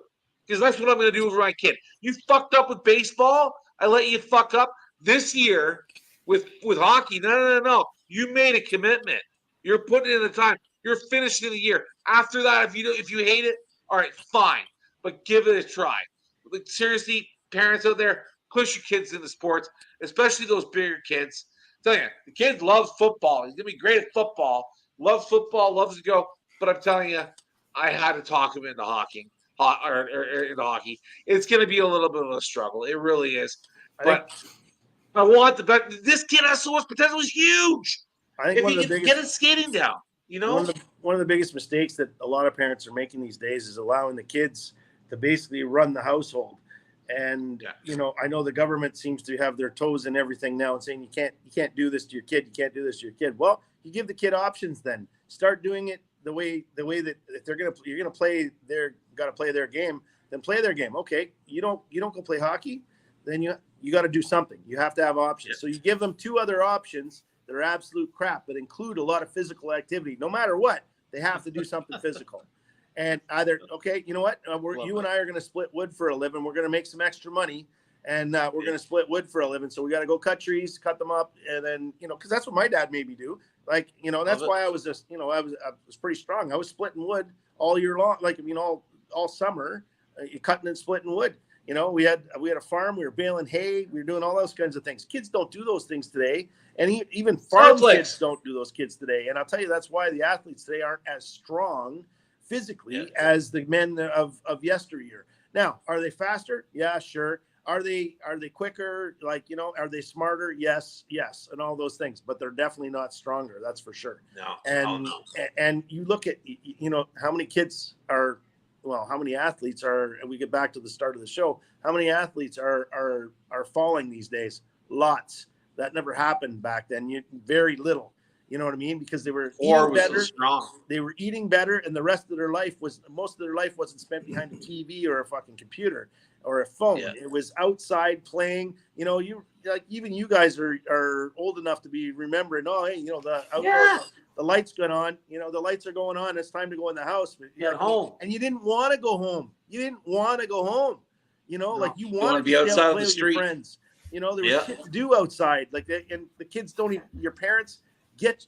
Speaker 1: Because that's what I'm going to do with my kid. You fucked up with baseball. I let you fuck up this year with hockey. No. You made a commitment. You're putting in the time. You're finishing the year. After that, if you hate it, all right, fine. But give it a try. Like, seriously, parents out there, push your kids into sports, especially those bigger kids. I'm telling you, the kid loves football. He's going to be great at football. Loves football, loves to go. But I'm telling you, I had to talk him into hockey. Or into hockey. It's going to be a little bit of a struggle. It really is. But I want the best. This kid has so much potential. He's huge.
Speaker 2: I think
Speaker 1: if he can get his skating down, you know.
Speaker 2: One of the biggest mistakes that a lot of parents are making these days is allowing the kids to basically run the household. And you know, I know the government seems to have their toes in everything now and saying you can't do this to your kid. You can't do this to your kid. Well, you give the kid options. Then start doing it the way that if you're gonna play their game, then play their game. Okay, you don't go play hockey, then you got to do something. You have to have options. So you give them 2 other options that are absolute crap, but include a lot of physical activity. No matter what, they have to do something physical. And either, okay, you know what? You and I are going to split wood for a living. We're going to make some extra money, and we're going to split wood for a living. So we got to go cut trees, cut them up, and then, you know, because that's what my dad made me do. Like, you know, that's why I was just, you know, I was pretty strong. I was splitting wood all year long, like, you know, all summer, cutting and splitting wood. You know, we had a farm. We were baling hay. We were doing all those kinds of things. Kids don't do those things today, and even farm kids don't do those kids today. And I'll tell you, that's why the athletes today aren't as strong physically as the men of yesteryear. Now, are they faster? Yeah, sure. Are they quicker? Like, you know, are they smarter? Yes, and all those things. But they're definitely not stronger. That's for sure. And you look at, you know, how many kids are. Well, how many athletes are, and we get back to the start of the show, how many athletes are falling these days? Lots. That never happened back then. Very little. You know what I mean? Because they were eating better. They were eating better, and the rest of their life most of their life wasn't spent behind a TV or a fucking computer or a phone. Yeah. It was outside playing. You know, even you guys are old enough to be remembering, oh, hey, you know, the outdoor, the lights got on, you know, the lights are going on. It's time to go in the house. But
Speaker 1: you're at home.
Speaker 2: And you didn't want to go home. You know, like you wanted to
Speaker 1: be outside of the street.
Speaker 2: With your friends. You know, there was shit to do outside. Like, and the kids don't even, your parents get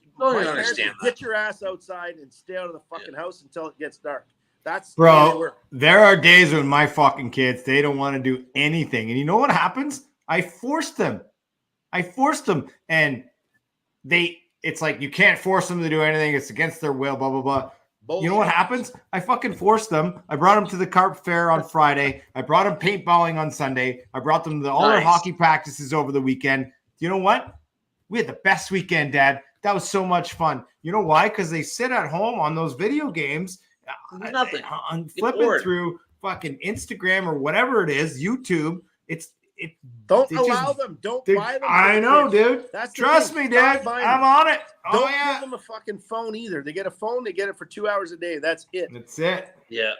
Speaker 2: your ass outside and stay out of the fucking house until it gets dark. That's
Speaker 3: bro. There are days when my fucking kids, they don't want to do anything. And you know what happens? I forced them. And it's like, you can't force them to do anything. It's against their will, blah, blah, blah. Bullshit. You know what happens? I fucking forced them. I brought them to the carp fair on Friday. I brought them paintballing on Sunday. I brought them to all their hockey practices over the weekend. You know what? We had the best weekend, Dad. That was so much fun. You know why? Because they sit at home on those video games, flipping through fucking Instagram or whatever it is, YouTube.
Speaker 2: Don't allow them. Don't buy them.
Speaker 3: I know, dude. Trust me, Dad. I'm on it.
Speaker 2: Don't give them a fucking phone either. They get a phone. They get it for 2 hours a day. That's it.
Speaker 1: Yeah.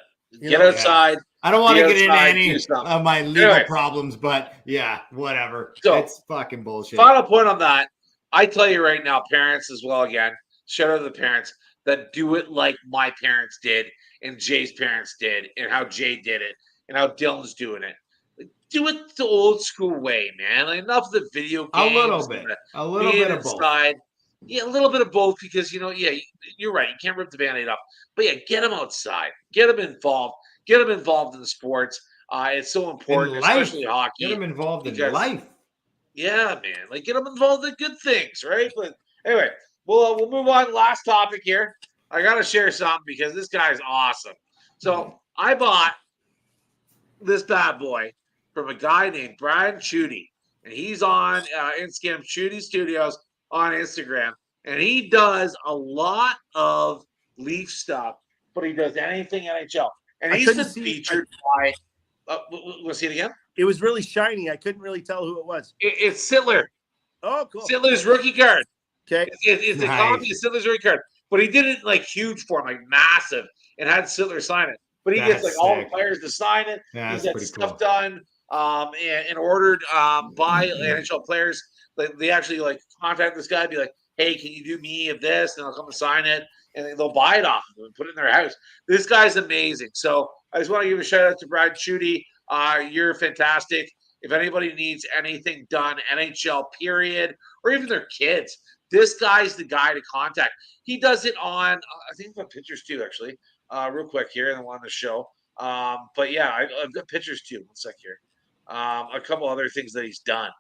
Speaker 1: Get outside.
Speaker 3: I don't want to get into any of my legal problems, but yeah, whatever. So, it's fucking bullshit.
Speaker 1: Final point on that. I tell you right now, parents as well, again, shout out to the parents. that do it like my parents did and Jay's parents did and how Jay did it and how Dylan's doing it. Like, do it the old school way, man. Like, enough of the video
Speaker 3: A
Speaker 1: games.
Speaker 3: little bit. A little bit of both.
Speaker 1: Yeah, a little bit of both because, yeah, you're right. You can't rip the Band-Aid off. But, yeah, get them outside. Get them involved. Get them involved in the sports. It's so important, especially hockey.
Speaker 3: Get them involved in life.
Speaker 1: Yeah, man. Like, get them involved in good things, right? But anyway, we'll move on. Last topic here. I got to share something because this guy's awesome. So I bought this bad boy from a guy named Brad Chudy, and he's on Instagram, Chudy Studios on Instagram, and he does a lot of Leaf stuff, but he does anything NHL. And he's been featured by we'll see it again.
Speaker 2: It was really shiny. I couldn't really tell who it was.
Speaker 1: It's Sittler.
Speaker 2: Oh, cool.
Speaker 1: Sittler's rookie card.
Speaker 2: Okay.
Speaker 1: It's a copy of Sittler's rookie card. But he did it like huge form, like massive, and had Sittler sign it. But he gets like all the players to sign it. He's got stuff done and ordered by NHL players. They actually like contact this guy and be like, hey, can you do me of this? And I'll come and sign it. And they'll buy it off of him and put it in their house. This guy's amazing. So I just want to give a shout out to Brad Chudy. You're fantastic. If anybody needs anything done, NHL period, or even their kids, this guy's the guy to contact. He does it on, I think, on pictures too, actually. Real quick here, and then on the show. But yeah, I've got pictures too. One sec here. A couple other things that he's done.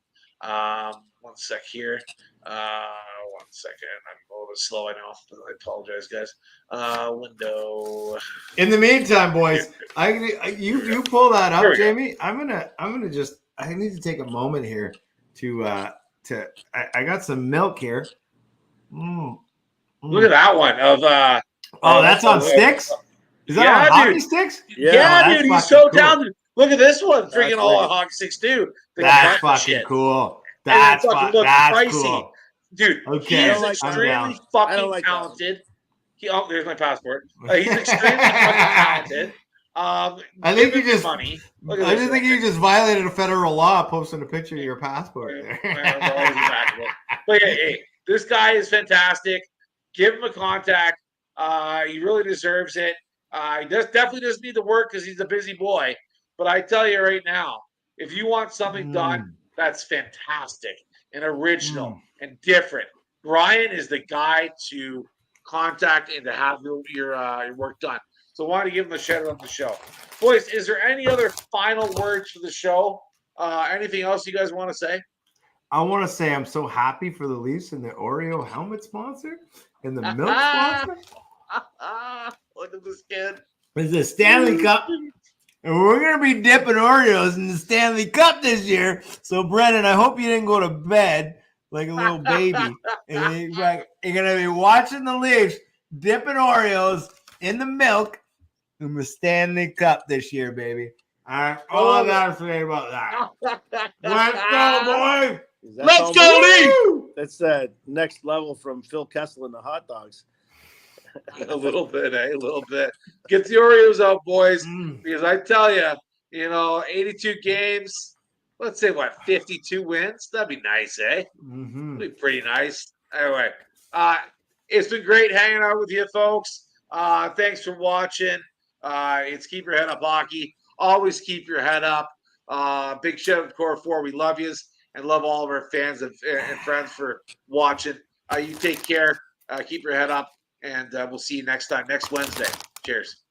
Speaker 1: One sec here. 1 second. I'm a little bit slow, I know. I apologize, guys. Window.
Speaker 3: In the meantime, boys, you pull that up, Jamie. I'm gonna I need to take a moment here to I got some milk here.
Speaker 1: Look at that one of
Speaker 3: that's on sticks? Is that on hockey sticks?
Speaker 1: Yeah, dude, he's so talented. Look at this one, freaking all on hockey sticks too.
Speaker 3: That's fucking cool. That's cool.
Speaker 1: Dude, he is extremely fucking talented. There's my passport. He's extremely fucking talented.
Speaker 3: I think you just
Speaker 1: money.
Speaker 3: I just think you just violated a federal law posting a picture of your passport there.
Speaker 1: But hey, this guy is fantastic. Give him a contact. He really deserves it. He definitely doesn't need to work because he's a busy boy. But I tell you right now, if you want something done that's fantastic and original and different, Brian is the guy to contact and to have your work done. So I wanted to give him a shout out on the show. Boys, is there any other final words for the show? Anything else you guys want to say?
Speaker 3: I want to say I'm so happy for the Leafs and the Oreo helmet sponsor and the milk sponsor.
Speaker 1: Look at this kid.
Speaker 3: It's the Stanley Cup. And we're going to be dipping Oreos in the Stanley Cup this year. So, Brendan, I hope you didn't go to bed like a little baby. And you're going to be watching the Leafs dipping Oreos in the milk in the Stanley Cup this year, baby. All right. All I got to say about that. Let's go, boys.
Speaker 1: Let's go, Leafs.
Speaker 2: That's next level from Phil Kessel and the hot dogs.
Speaker 1: A little bit, a little bit. Get the Oreos out, boys, because I tell you, 82 games. Let's say 52 wins. That'd be nice, eh? That'd be pretty nice. Anyway, it's been great hanging out with you, folks. Thanks for watching. It's Keep Your Head Up Hockey. Always keep your head up. Big shout out to Core 4. We love you and love all of our fans and friends for watching. You take care. Keep your head up. And we'll see you next time, next Wednesday. Cheers.